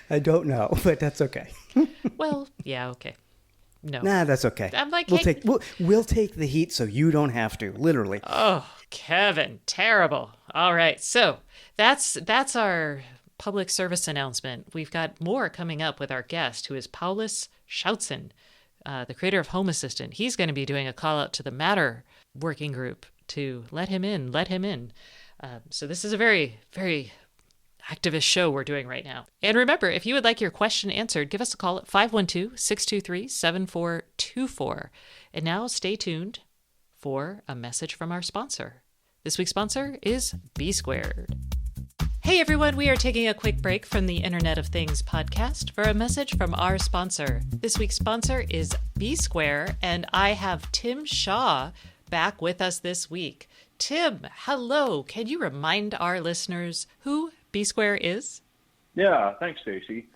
Speaker 2: I don't know, but that's okay.
Speaker 1: Well, yeah, okay. No.
Speaker 2: Nah, that's okay.
Speaker 1: I'm like,
Speaker 2: we'll take the heat so you don't have to, literally.
Speaker 1: Oh, Kevin, terrible. All right, so that's our public service announcement. We've got more coming up with our guest, who is Paulus Schautzen, the creator of Home Assistant. He's going to be doing a call out to the Matter working group to let him in. So this is a very, very activist show we're doing right now. And remember, if you would like your question answered, give us a call at 512-623-7424. And now stay tuned for a message from our sponsor. This week's sponsor is B Squared. Hey everyone, we are taking a quick break from the Internet of Things podcast for a message from our sponsor. This week's sponsor is B Square, and I have Tim Shaw back with us this week. Tim, hello. Can you remind our listeners who B Square is?
Speaker 4: Yeah, thanks, Stacy.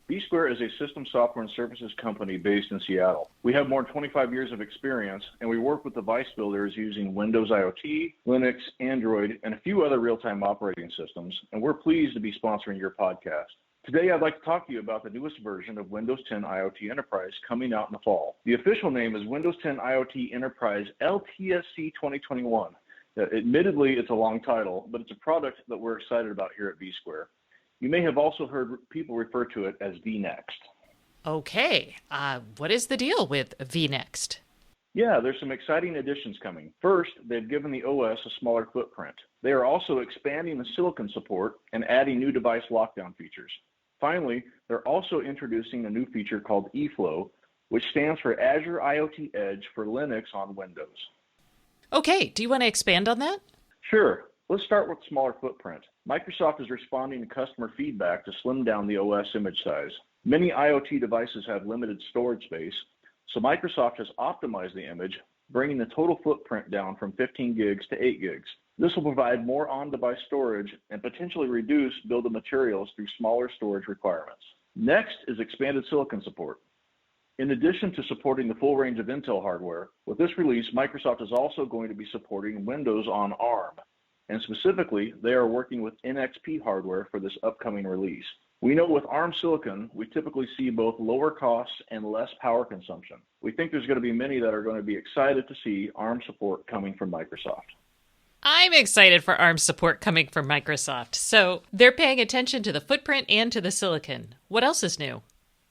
Speaker 4: B Square is a system software and services company based in Seattle. We have more than 25 years of experience, and we work with device builders using Windows IoT, Linux, Android, and a few other real-time operating systems, and we're pleased to be sponsoring your podcast. Today, I'd like to talk to you about the newest version of Windows 10 IoT Enterprise coming out in the fall. The official name is Windows 10 IoT Enterprise LTSC 2021. Admittedly, it's a long title, but it's a product that we're excited about here at B Square. You may have also heard people refer to it as vNext.
Speaker 1: Okay, what is the deal with vNext?
Speaker 4: Yeah, there's some exciting additions coming. First, they've given the OS a smaller footprint. They are also expanding the silicon support and adding new device lockdown features. Finally, they're also introducing a new feature called eFlow, which stands for Azure IoT Edge for Linux on Windows.
Speaker 1: Okay, do you want to expand on that?
Speaker 4: Sure. Let's start with smaller footprint. Microsoft is responding to customer feedback to slim down the OS image size. Many IoT devices have limited storage space, so Microsoft has optimized the image, bringing the total footprint down from 15 gigs to 8 gigs. This will provide more on-device storage and potentially reduce bill of materials through smaller storage requirements. Next is expanded silicon support. In addition to supporting the full range of Intel hardware, with this release, Microsoft is also going to be supporting Windows on ARM. And specifically, they are working with NXP hardware for this upcoming release. We know with ARM silicon, we typically see both lower costs and less power consumption. We think there's going to be many that are going to be excited to see ARM support coming from Microsoft.
Speaker 1: I'm excited for ARM support coming from Microsoft. So they're paying attention to the footprint and to the silicon. What else is new?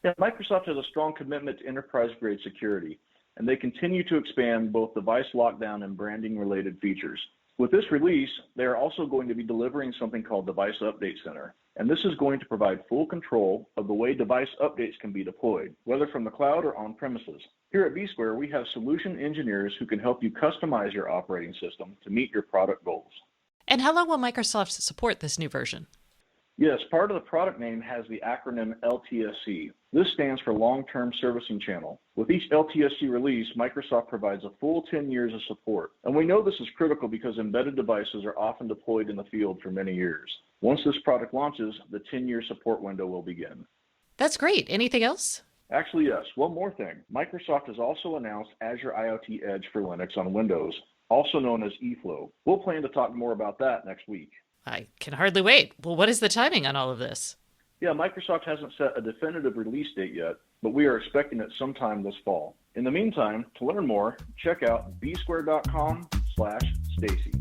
Speaker 4: Yeah, Microsoft has a strong commitment to enterprise-grade security, and they continue to expand both device lockdown and branding-related features. With this release, they are also going to be delivering something called Device Update Center, and this is going to provide full control of the way device updates can be deployed, whether from the cloud or on premises. Here at B Square, we have solution engineers who can help you customize your operating system to meet your product goals.
Speaker 1: And how long will Microsoft support this new version?
Speaker 4: Yes, part of the product name has the acronym LTSC. This stands for Long-Term Servicing Channel. With each LTSC release, Microsoft provides a full 10 years of support. And we know this is critical because embedded devices are often deployed in the field for many years. Once this product launches, the 10-year support window will begin.
Speaker 1: That's great. Anything else?
Speaker 4: Actually, yes. One more thing. Microsoft has also announced Azure IoT Edge for Linux on Windows, also known as eFlow. We'll plan to talk more about that next week.
Speaker 1: I can hardly wait. Well, what is the timing on all of this?
Speaker 4: Yeah, Microsoft hasn't set a definitive release date yet, but we are expecting it sometime this fall. In the meantime, to learn more, check out bsquare.com/Stacy.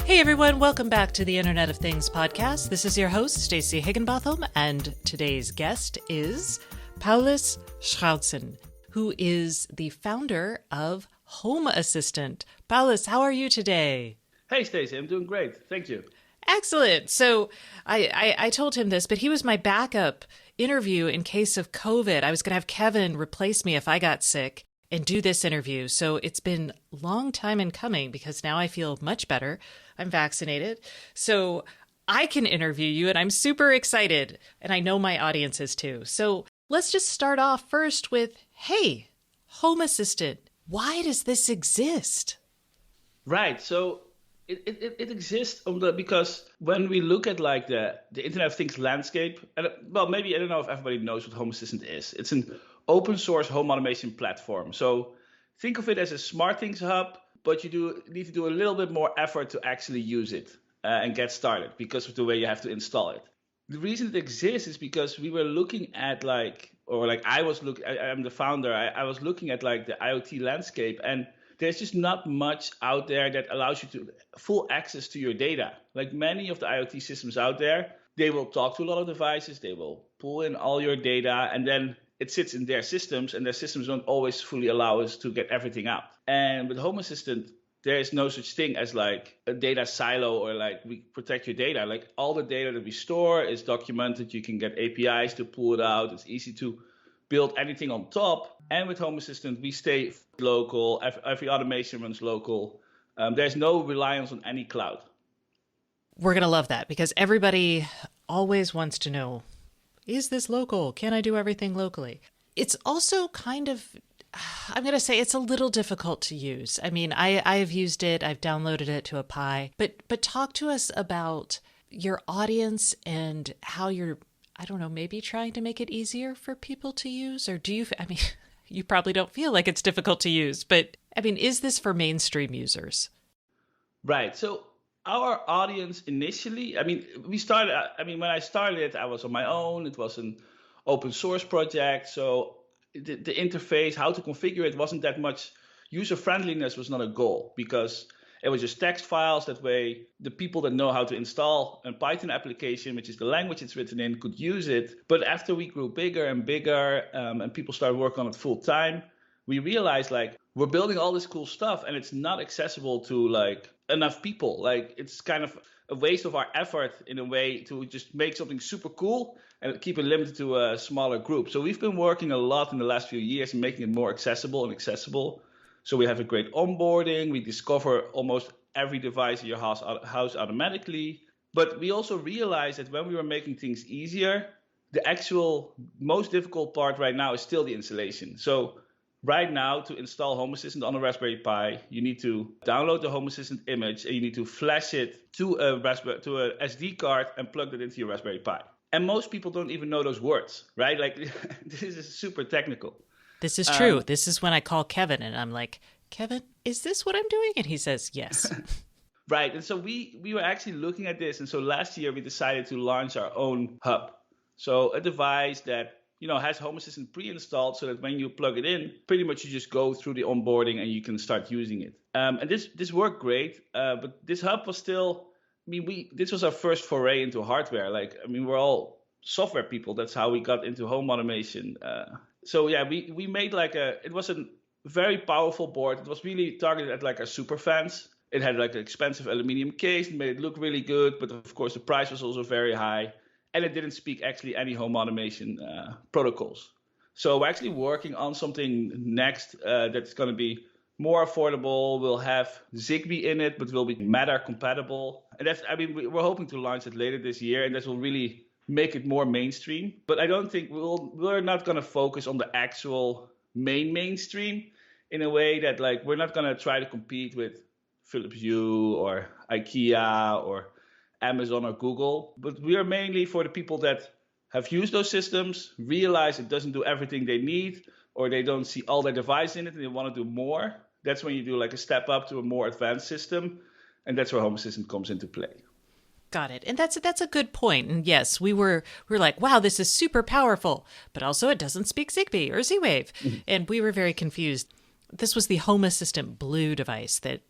Speaker 1: Hey everyone, welcome back to the Internet of Things podcast. This is your host, Stacy Higginbotham, and today's guest is Paulus Schautzen, who is the founder of Home Assistant. Paulus, how are you today?
Speaker 5: Hey, Stacey, I'm doing great. Thank you.
Speaker 1: Excellent. So I told him this, but he was my backup interview in case of COVID. I was going to have Kevin replace me if I got sick and do this interview. So it's been a long time in coming because now I feel much better. I'm vaccinated. So I can interview you, and I'm super excited. And I know my audience is too. So let's just start off first with, hey, Home Assistant, why does this exist?
Speaker 5: Right. So It exists because when we look at like the Internet of Things landscape, and well, maybe I don't know if everybody knows what Home Assistant is. It's an open source home automation platform. So think of it as a smart things hub, but you need to do a little bit more effort to actually use it and get started because of the way you have to install it. The reason it exists is because we were looking at I'm the founder. I was looking at like the IoT landscape, and there's just not much out there that allows you to full access to your data. Like many of the IoT systems out there, they will talk to a lot of devices, they will pull in all your data, and then it sits in their systems, and their systems don't always fully allow us to get everything out. And with Home Assistant, there is no such thing as like a data silo or like we protect your data. Like all the data that we store is documented. You can get APIs to pull it out. It's easy to build anything on top. And with Home Assistant, we stay local. Every automation runs local. There's no reliance on any cloud.
Speaker 1: We're going to love that because everybody always wants to know, is this local? Can I do everything locally? It's also kind of, I'm going to say it's a little difficult to use. I mean, I've used it. I've downloaded it to a Pi. But talk to us about your audience and how you're, I don't know, maybe trying to make it easier for people to use? Or you probably don't feel like it's difficult to use, but I mean, is this for mainstream users?
Speaker 5: Right. So our audience initially, when I started, I was on my own. It was an open source project. So the interface, how to configure it wasn't that much. User friendliness was not a goal because it was just text files. That way, the people that know how to install a Python application, which is the language it's written in, could use it. But after we grew bigger and bigger and people started working on it full time, we realized like we're building all this cool stuff and it's not accessible to like enough people. Like it's kind of a waste of our effort in a way to just make something super cool and keep it limited to a smaller group. So we've been working a lot in the last few years and making it more accessible. So we have a great onboarding. We discover almost every device in your house automatically. But we also realized that when we were making things easier, the actual most difficult part right now is still the installation. So right now, to install Home Assistant on a Raspberry Pi, you need to download the Home Assistant image and you need to flash it to a SD card and plug it into your Raspberry Pi. And most people don't even know those words, right? Like this is super technical.
Speaker 1: This is true. This is when I call Kevin and I'm like, Kevin, is this what I'm doing? And he says, yes.
Speaker 5: Right. And so we were actually looking at this. And so last year we decided to launch our own hub. So a device that, has Home Assistant pre-installed so that when you plug it in, pretty much you just go through the onboarding and you can start using it. And this worked great. But this hub was still, this was our first foray into hardware. We're all software people. That's how we got into home automation. We made it was a very powerful board. It was really targeted at like our super fans. It had like an expensive aluminum case and made it look really good. But of course, the price was also very high. And it didn't speak actually any home automation protocols. So we're actually working on something next that's going to be more affordable. We'll have Zigbee in it, but will be Matter compatible. And we're hoping to launch it later this year. And this will really make it more mainstream. But I don't think we're not going to focus on the actual mainstream in a way that like we're not going to try to compete with Philips Hue or IKEA or Amazon or Google. But we are mainly for the people that have used those systems, realize it doesn't do everything they need, or they don't see all their devices in it and they want to do more. That's when you do like a step up to a more advanced system. And that's where Home Assistant comes into play.
Speaker 1: Got it. And that's a good point. And yes, we were like, wow, this is super powerful, but also it doesn't speak Zigbee or Z-Wave. Mm-hmm. And we were very confused. This was the Home Assistant Blue device that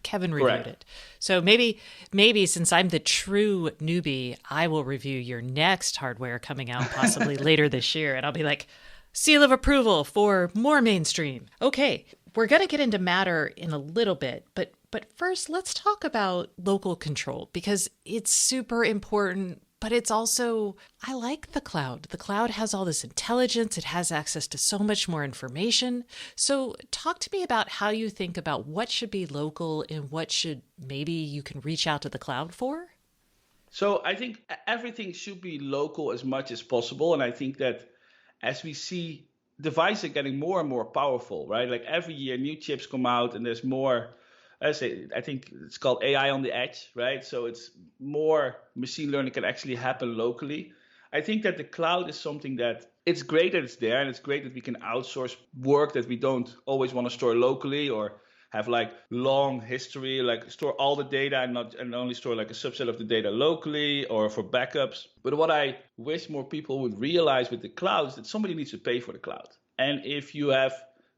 Speaker 1: Kevin reviewed it. So maybe since I'm the true newbie, I will review your next hardware coming out possibly later this year. And I'll be like, seal of approval for more mainstream. Okay, we're going to get into Matter in a little bit, but first let's talk about local control because it's super important. But it's also, I like the cloud. The cloud has all this intelligence. It has access to so much more information. So talk to me about how you think about what should be local and what should maybe you can reach out to the cloud for.
Speaker 5: So I think everything should be local as much as possible. And I think that as we see devices are getting more and more powerful, right? Like every year new chips come out and there's more I think it's called AI on the edge, right? So it's more machine learning can actually happen locally. I think that the cloud is something that it's great that it's there, and it's great that we can outsource work that we don't always want to store locally or have like long history, like store all the data and only store like a subset of the data locally or for backups. But what I wish more people would realize with the cloud is that somebody needs to pay for the cloud. And if you have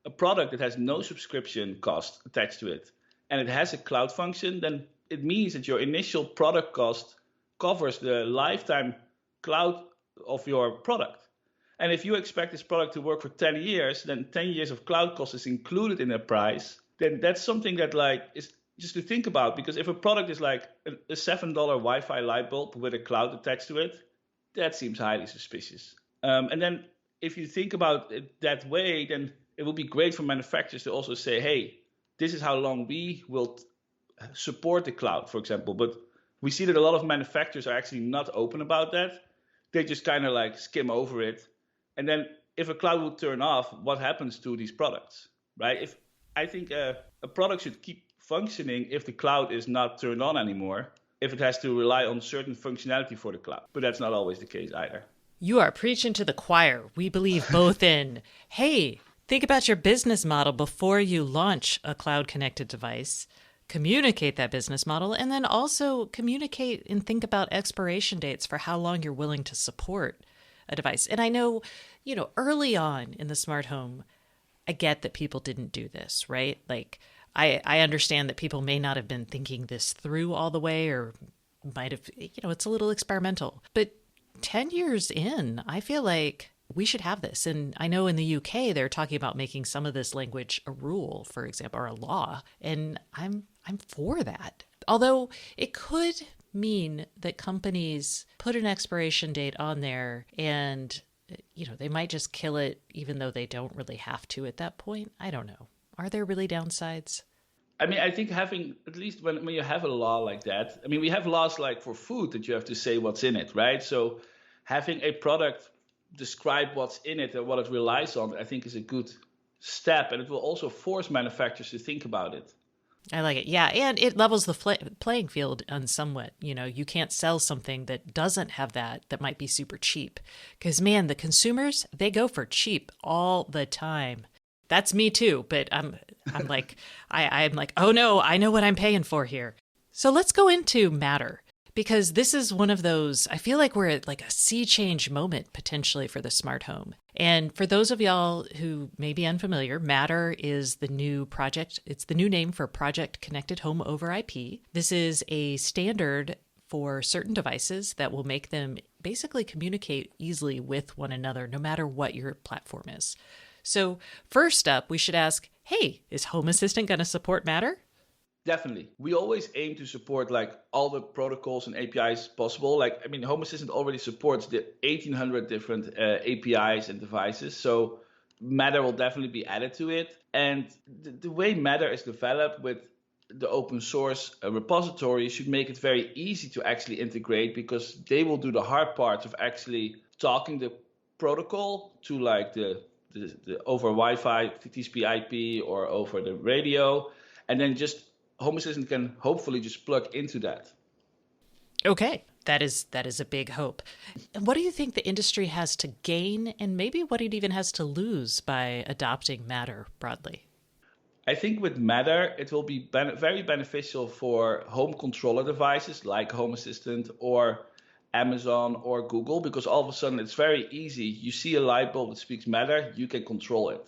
Speaker 5: a product that has no subscription cost attached to it, and it has a cloud function, then it means that your initial product cost covers the lifetime cloud of your product. And if you expect this product to work for 10 years, then 10 years of cloud cost is included in the price. Then that's something that like is just to think about, because if a product is like a $7 Wi-Fi light bulb with a cloud attached to it, that seems highly suspicious. And then if you think about it that way, then it will be great for manufacturers to also say, hey, this is how long we will support the cloud, for example. But we see that a lot of manufacturers are actually not open about that. They just kind of like skim over it. And then if a cloud would turn off, what happens to these products, right? I think a product should keep functioning if the cloud is not turned on anymore, if it has to rely on certain functionality for the cloud. But that's not always the case either.
Speaker 1: You are preaching to the choir. We believe both in, hey, think about your business model before you launch a cloud-connected device. Communicate that business model, and then also communicate and think about expiration dates for how long you're willing to support a device. And I know, early on in the smart home, I get that people didn't do this, right? Like, I understand that people may not have been thinking this through all the way, or might have, it's a little experimental. But 10 years in, I feel like we should have this. And I know in the UK, they're talking about making some of this language a rule, for example, or a law. And I'm for that. Although it could mean that companies put an expiration date on there and, they might just kill it even though they don't really have to at that point. I don't know. Are there really downsides?
Speaker 5: I mean, I think having, at least when you have a law like that, I mean, we have laws like for food that you have to say what's in it, right? So having a product describe what's in it and what it relies on, I think is a good step. And it will also force manufacturers to think about it.
Speaker 1: I like it. Yeah. And it levels the playing field on somewhat. You can't sell something that doesn't have that might be super cheap. Because, man, the consumers, they go for cheap all the time. That's me too. But I'm like, I'm like, oh no, I know what I'm paying for here. So let's go into Matter. Because this is one of those, I feel like we're at like a sea change moment potentially for the smart home. And for those of y'all who may be unfamiliar, Matter is the new project. It's the new name for Project Connected Home over IP. This is a standard for certain devices that will make them basically communicate easily with one another, no matter what your platform is. So first up, we should ask, hey, is Home Assistant going to support Matter?
Speaker 5: Definitely. We always aim to support like all the protocols and APIs possible. Like, I mean, Home Assistant already supports the 1,800 different APIs and devices. So Matter will definitely be added to it. And the way Matter is developed with the open source repository should make it very easy to actually integrate, because they will do the hard parts of actually talking the protocol to like the over Wi-Fi, TCP/IP, or over the radio, and then just Home Assistant can hopefully just plug into that.
Speaker 1: Okay, that is a big hope. And what do you think the industry has to gain, and maybe what it even has to lose by adopting Matter broadly?
Speaker 5: I think with Matter, it will be very beneficial for home controller devices like Home Assistant or Amazon or Google, because all of a sudden it's very easy. You see a light bulb that speaks Matter, you can control it.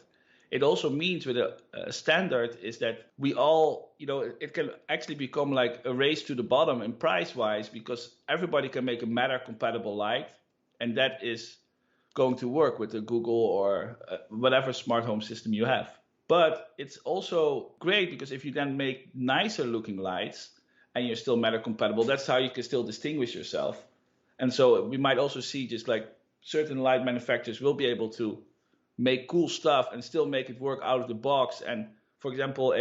Speaker 5: It also means with a standard is that we all, it can actually become like a race to the bottom in price-wise, because everybody can make a Matter compatible light, and that is going to work with the Google or whatever smart home system you have. But it's also great because if you then make nicer looking lights and you're still Matter compatible, that's how you can still distinguish yourself. And so we might also see just like certain light manufacturers will be able to make cool stuff and still make it work out of the box. And for example,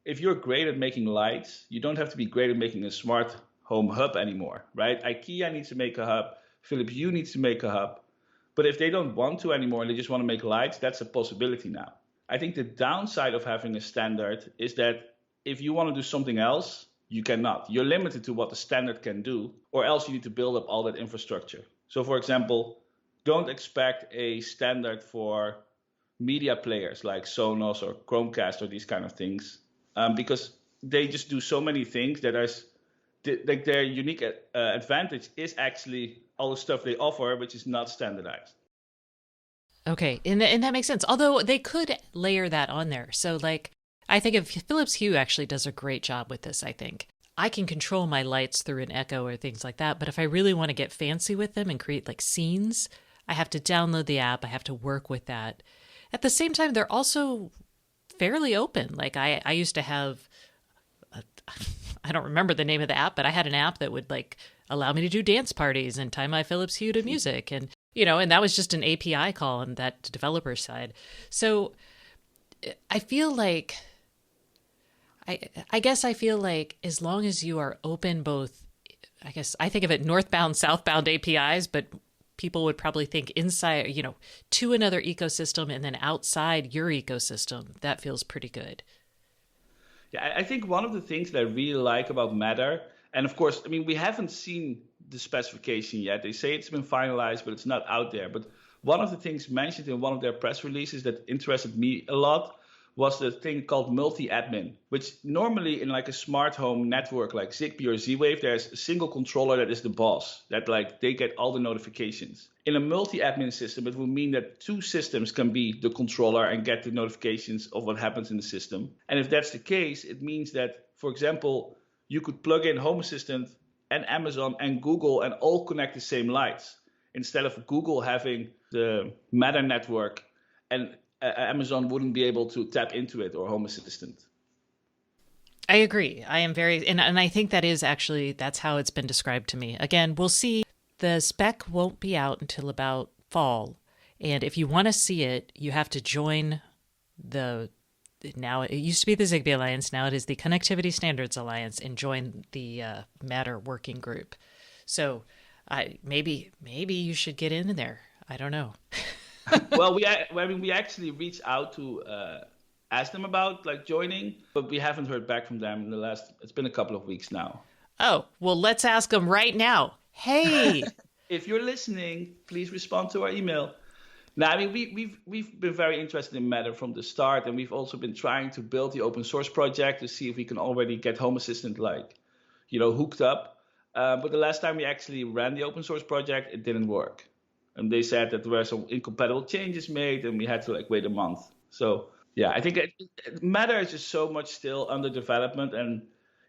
Speaker 5: if you're great at making lights, you don't have to be great at making a smart home hub anymore, right? IKEA needs to make a hub, Philips Hue needs to make a hub. But if they don't want to anymore and they just want to make lights, that's a possibility now. I think the downside of having a standard is that if you want to do something else, you cannot. You're limited to what the standard can do, or else you need to build up all that infrastructure. So for example, don't expect a standard for media players like Sonos or Chromecast or these kind of things, because they just do so many things that like their unique advantage is actually all the stuff they offer, which is not standardized.
Speaker 1: Okay, and that makes sense. Although they could layer that on there. So like, I think if Philips Hue actually does a great job with this, I think. I can control my lights through an Echo or things like that, but if I really want to get fancy with them and create like scenes, I have to download the app, I have to work with that. At the same time, they're also fairly open. Like I used to have, I don't remember the name of the app, but I had an app that would like allow me to do dance parties and tie my Philips Hue to music. And, and that was just an API call on that developer side. So I feel like, I guess I feel like as long as you are open both, I guess I think of it northbound, southbound APIs, but people would probably think inside, to another ecosystem and then outside your ecosystem. That feels pretty good.
Speaker 5: Yeah, I think one of the things that I really like about Matter, and of course, I mean, we haven't seen the specification yet. They say it's been finalized, but it's not out there. But one of the things mentioned in one of their press releases that interested me a lot was the thing called multi-admin, which normally in like a smart home network like Zigbee or Z-Wave, there's a single controller that is the boss, that like they get all the notifications. In a multi-admin system, it will mean that two systems can be the controller and get the notifications of what happens in the system. And if that's the case, it means that, for example, you could plug in Home Assistant and Amazon and Google and all connect the same lights, instead of Google having the Matter network and Amazon wouldn't be able to tap into it, or Home Assistant.
Speaker 1: I agree. I am very, and I think that is actually, that's how it's been described to me. Again, we'll see. The spec won't be out until about fall. And if you want to see it, you have to join now it used to be the Zigbee Alliance. Now it is the Connectivity Standards Alliance, and join the Matter working group. So maybe you should get in there. I don't know.
Speaker 5: Well, we actually reached out to ask them about like joining, but we haven't heard back from them it's been a couple of weeks now.
Speaker 1: Oh, well, let's ask them right now. Hey,
Speaker 5: if you're listening, please respond to our email. Now, I mean, we've been very interested in Matter from the start, and we've also been trying to build the open source project to see if we can already get Home Assistant hooked up. But the last time we actually ran the open source project, it didn't work. And they said that there were some incompatible changes made, and we had to wait a month. So yeah, I think Matter is just so much still under development, and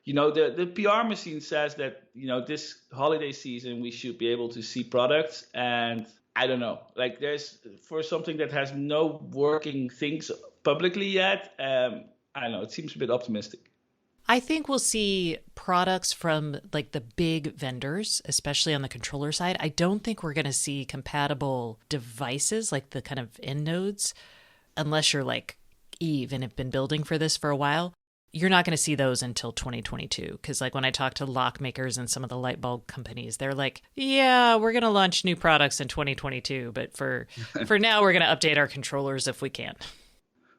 Speaker 5: the PR machine says that this holiday season we should be able to see products, and I don't know, there's for something that has no working things publicly yet. I don't know, it seems a bit optimistic.
Speaker 1: I think we'll see products from the big vendors, especially on the controller side. I don't think we're going to see compatible devices, like the kind of end nodes, unless you're like Eve and have been building for this for a while. You're not going to see those until 2022. Because when I talk to lock makers and some of the light bulb companies, they're like, yeah, we're going to launch new products in 2022. But for now, we're going to update our controllers if we can.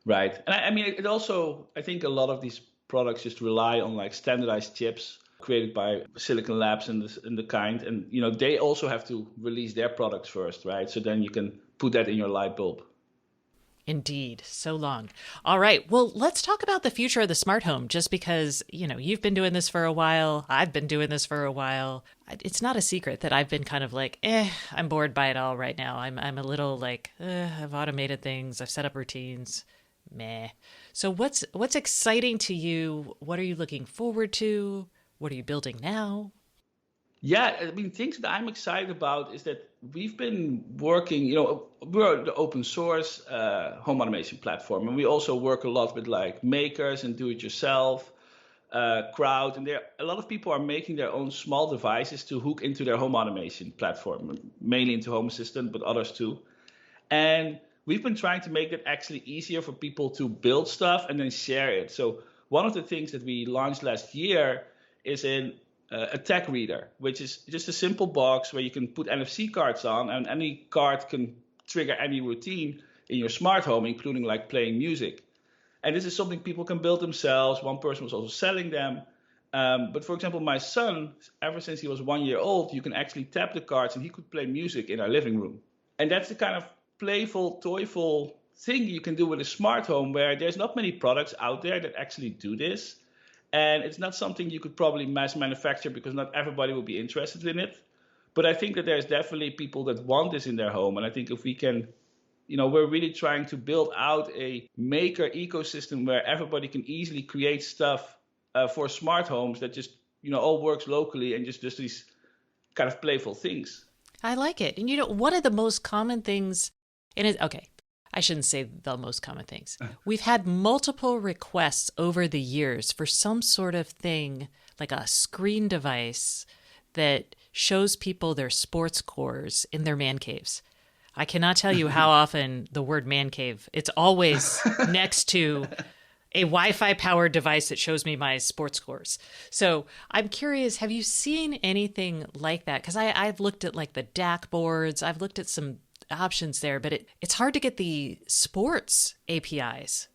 Speaker 5: Right. And I mean, it also, I think a lot of these products just rely on standardized chips created by Silicon Labs and the kind, and they also have to release their products first, right? So then you can put that in your light bulb.
Speaker 1: Indeed. So long. All right. Well, let's talk about the future of the smart home, just because, you've been doing this for a while. I've been doing this for a while. It's not a secret that I've been kind of I'm bored by it all right now. I'm a little I've automated things. I've set up routines. Meh. So what's exciting to you? What are you looking forward to? What are you building now?
Speaker 5: Yeah, I mean, things that I'm excited about is that we've been working, we're the open source home automation platform, and we also work a lot with makers and do-it-yourself crowd, and a lot of people are making their own small devices to hook into their home automation platform, mainly into Home Assistant, but others too. And we've been trying to make it actually easier for people to build stuff and then share it. So one of the things that we launched last year is a tech reader, which is just a simple box where you can put NFC cards on, and any card can trigger any routine in your smart home, including playing music. And this is something people can build themselves. One person was also selling them. But for example, my son, ever since he was 1 year old, you can actually tap the cards and he could play music in our living room. And that's the kind of playful, toyful thing you can do with a smart home where there's not many products out there that actually do this. And it's not something you could probably mass manufacture because not everybody will be interested in it. But I think that there's definitely people that want this in their home. And I think if we can, we're really trying to build out a maker ecosystem where everybody can easily create stuff for smart homes that just, all works locally and just these kind of playful things.
Speaker 1: I like it. And one of the most common things, okay, I shouldn't say the most common things. We've had multiple requests over the years for some sort of thing, like a screen device that shows people their sports scores in their man caves. I cannot tell you how often the word man cave, it's always next to a Wi-Fi powered device that shows me my sports scores. So I'm curious, have you seen anything like that? Because I've looked at like the DAC boards, I've looked at some options there, but it's hard to get the sports APIs.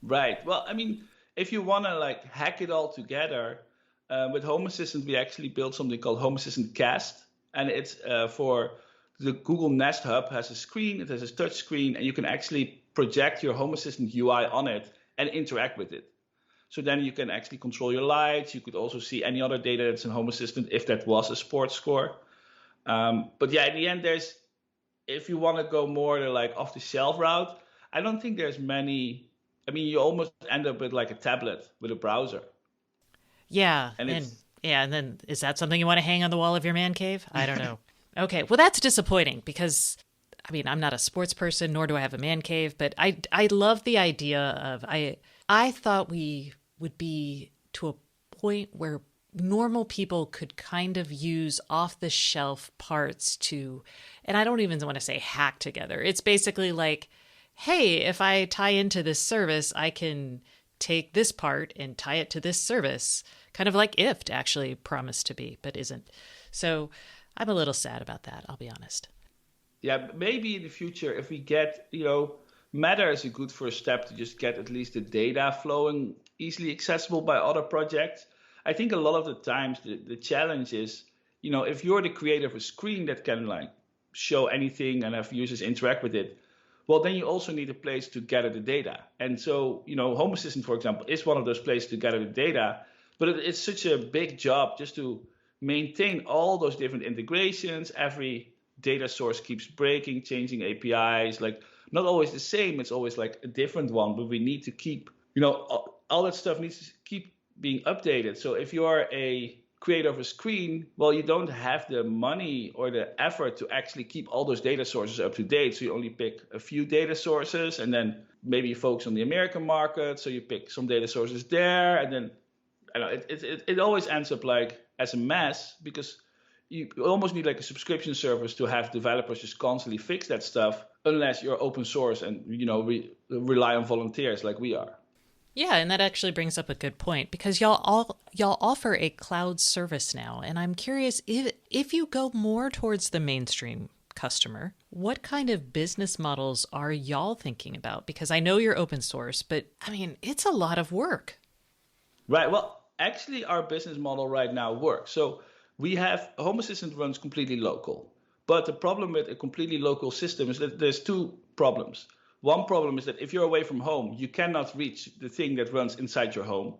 Speaker 5: Right. Well, I mean, if you want to like hack it all together, with Home Assistant, we actually built something called Home Assistant Cast. And it's for the Google Nest Hub has a screen, it has a touch screen, and you can actually project your Home Assistant UI on it and interact with it. So then you can actually control your lights. You could also see any other data that's in Home Assistant if that was a sports score. But yeah, in the end, if you want to go more to like off the shelf route, I don't think there's many. I mean, you almost end up with like a tablet with a browser.
Speaker 1: Yeah. And then is that something you want to hang on the wall of your man cave? I don't know. Okay. Well, that's disappointing because I mean, I'm not a sports person, nor do I have a man cave, but I love the idea of, I thought we would be to a point where normal people could kind of use off the shelf parts to, and I don't even want to say hack together. It's basically like, hey, if I tie into this service, I can take this part and tie it to this service, kind of like IFT actually promised to be, but isn't. So I'm a little sad about that, I'll be honest.
Speaker 5: Yeah, maybe in the future, if we get, Matter is a good first step to just get at least the data flowing easily accessible by other projects. I think a lot of the times the challenge is, if you're the creator of a screen that can like show anything and have users interact with it, well, then you also need a place to gather the data. And so, Home Assistant, for example, is one of those places to gather the data, but it's such a big job just to maintain all those different integrations. Every data source keeps breaking, changing APIs, like not always the same. It's always like a different one, but we need to keep, all that stuff needs to keep being updated. So if you are a creator of a screen, well, you don't have the money or the effort to actually keep all those data sources up to date. So you only pick a few data sources and then maybe you focus on the American market. So you pick some data sources there. And then I don't know, it always ends up like as a mess because you almost need like a subscription service to have developers just constantly fix that stuff unless you're open source and, rely on volunteers like we are.
Speaker 1: Yeah, and that actually brings up a good point because y'all offer a cloud service now, and I'm curious if you go more towards the mainstream customer, what kind of business models are y'all thinking about? Because I know you're open source, but I mean, it's a lot of work.
Speaker 5: Right. Well, actually, our business model right now works. So we have Home Assistant runs completely local, but the problem with a completely local system is that there's two problems. One problem is that if you're away from home, you cannot reach the thing that runs inside your home.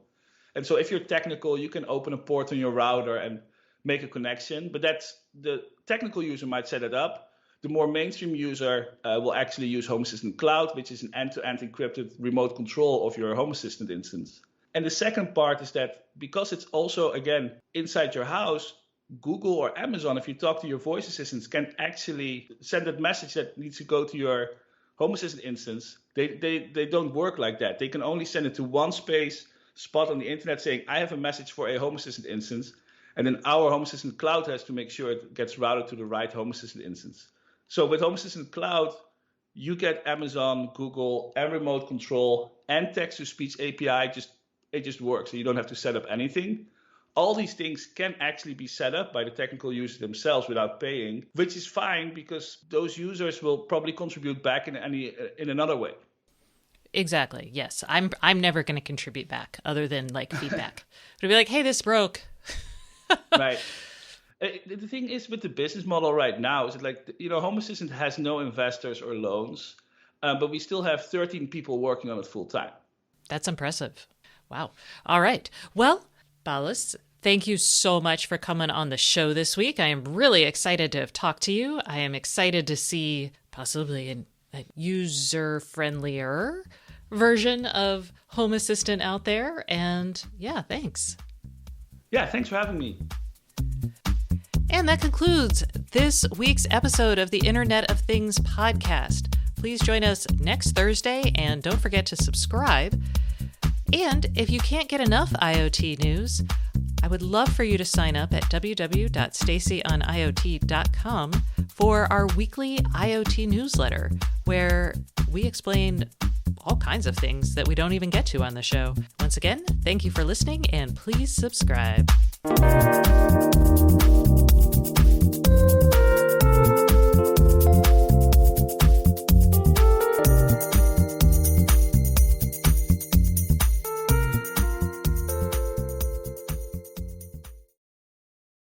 Speaker 5: And so if you're technical, you can open a port on your router and make a connection, but that's the technical user might set it up. The more mainstream user will actually use Home Assistant Cloud, which is an end-to-end encrypted remote control of your Home Assistant instance. And the second part is that because it's also, again, inside your house, Google or Amazon, if you talk to your voice assistants, can actually send that message that needs to go to your Home Assistant instance. They don't work like that. They can only send it to one spot on the internet saying, I have a message for a Home Assistant instance. And then our Home Assistant Cloud has to make sure it gets routed to the right Home Assistant instance. So with Home Assistant Cloud, you get Amazon, Google, and remote control and text-to-speech API. It just works. So you don't have to set up anything. All these things can actually be set up by the technical users themselves without paying, which is fine because those users will probably contribute back in another way.
Speaker 1: Exactly. Yes. I'm never going to contribute back other than like feedback. It'll be like, hey, this broke.
Speaker 5: Right. The thing is with the business model right now is that, like, Home Assistant has no investors or loans, but we still have 13 people working on it full time.
Speaker 1: That's impressive. Wow. All right. Well, Balas, thank you so much for coming on the show this week. I am really excited to have talked to you. I am excited to see possibly a user-friendlier version of Home Assistant out there. And yeah, thanks.
Speaker 5: Yeah, thanks for having me.
Speaker 1: And that concludes this week's episode of the Internet of Things podcast. Please join us next Thursday and don't forget to subscribe. And if you can't get enough IoT news, I would love for you to sign up at www.stacyoniot.com for our weekly IoT newsletter, where we explain all kinds of things that we don't even get to on the show. Once again, thank you for listening and please subscribe.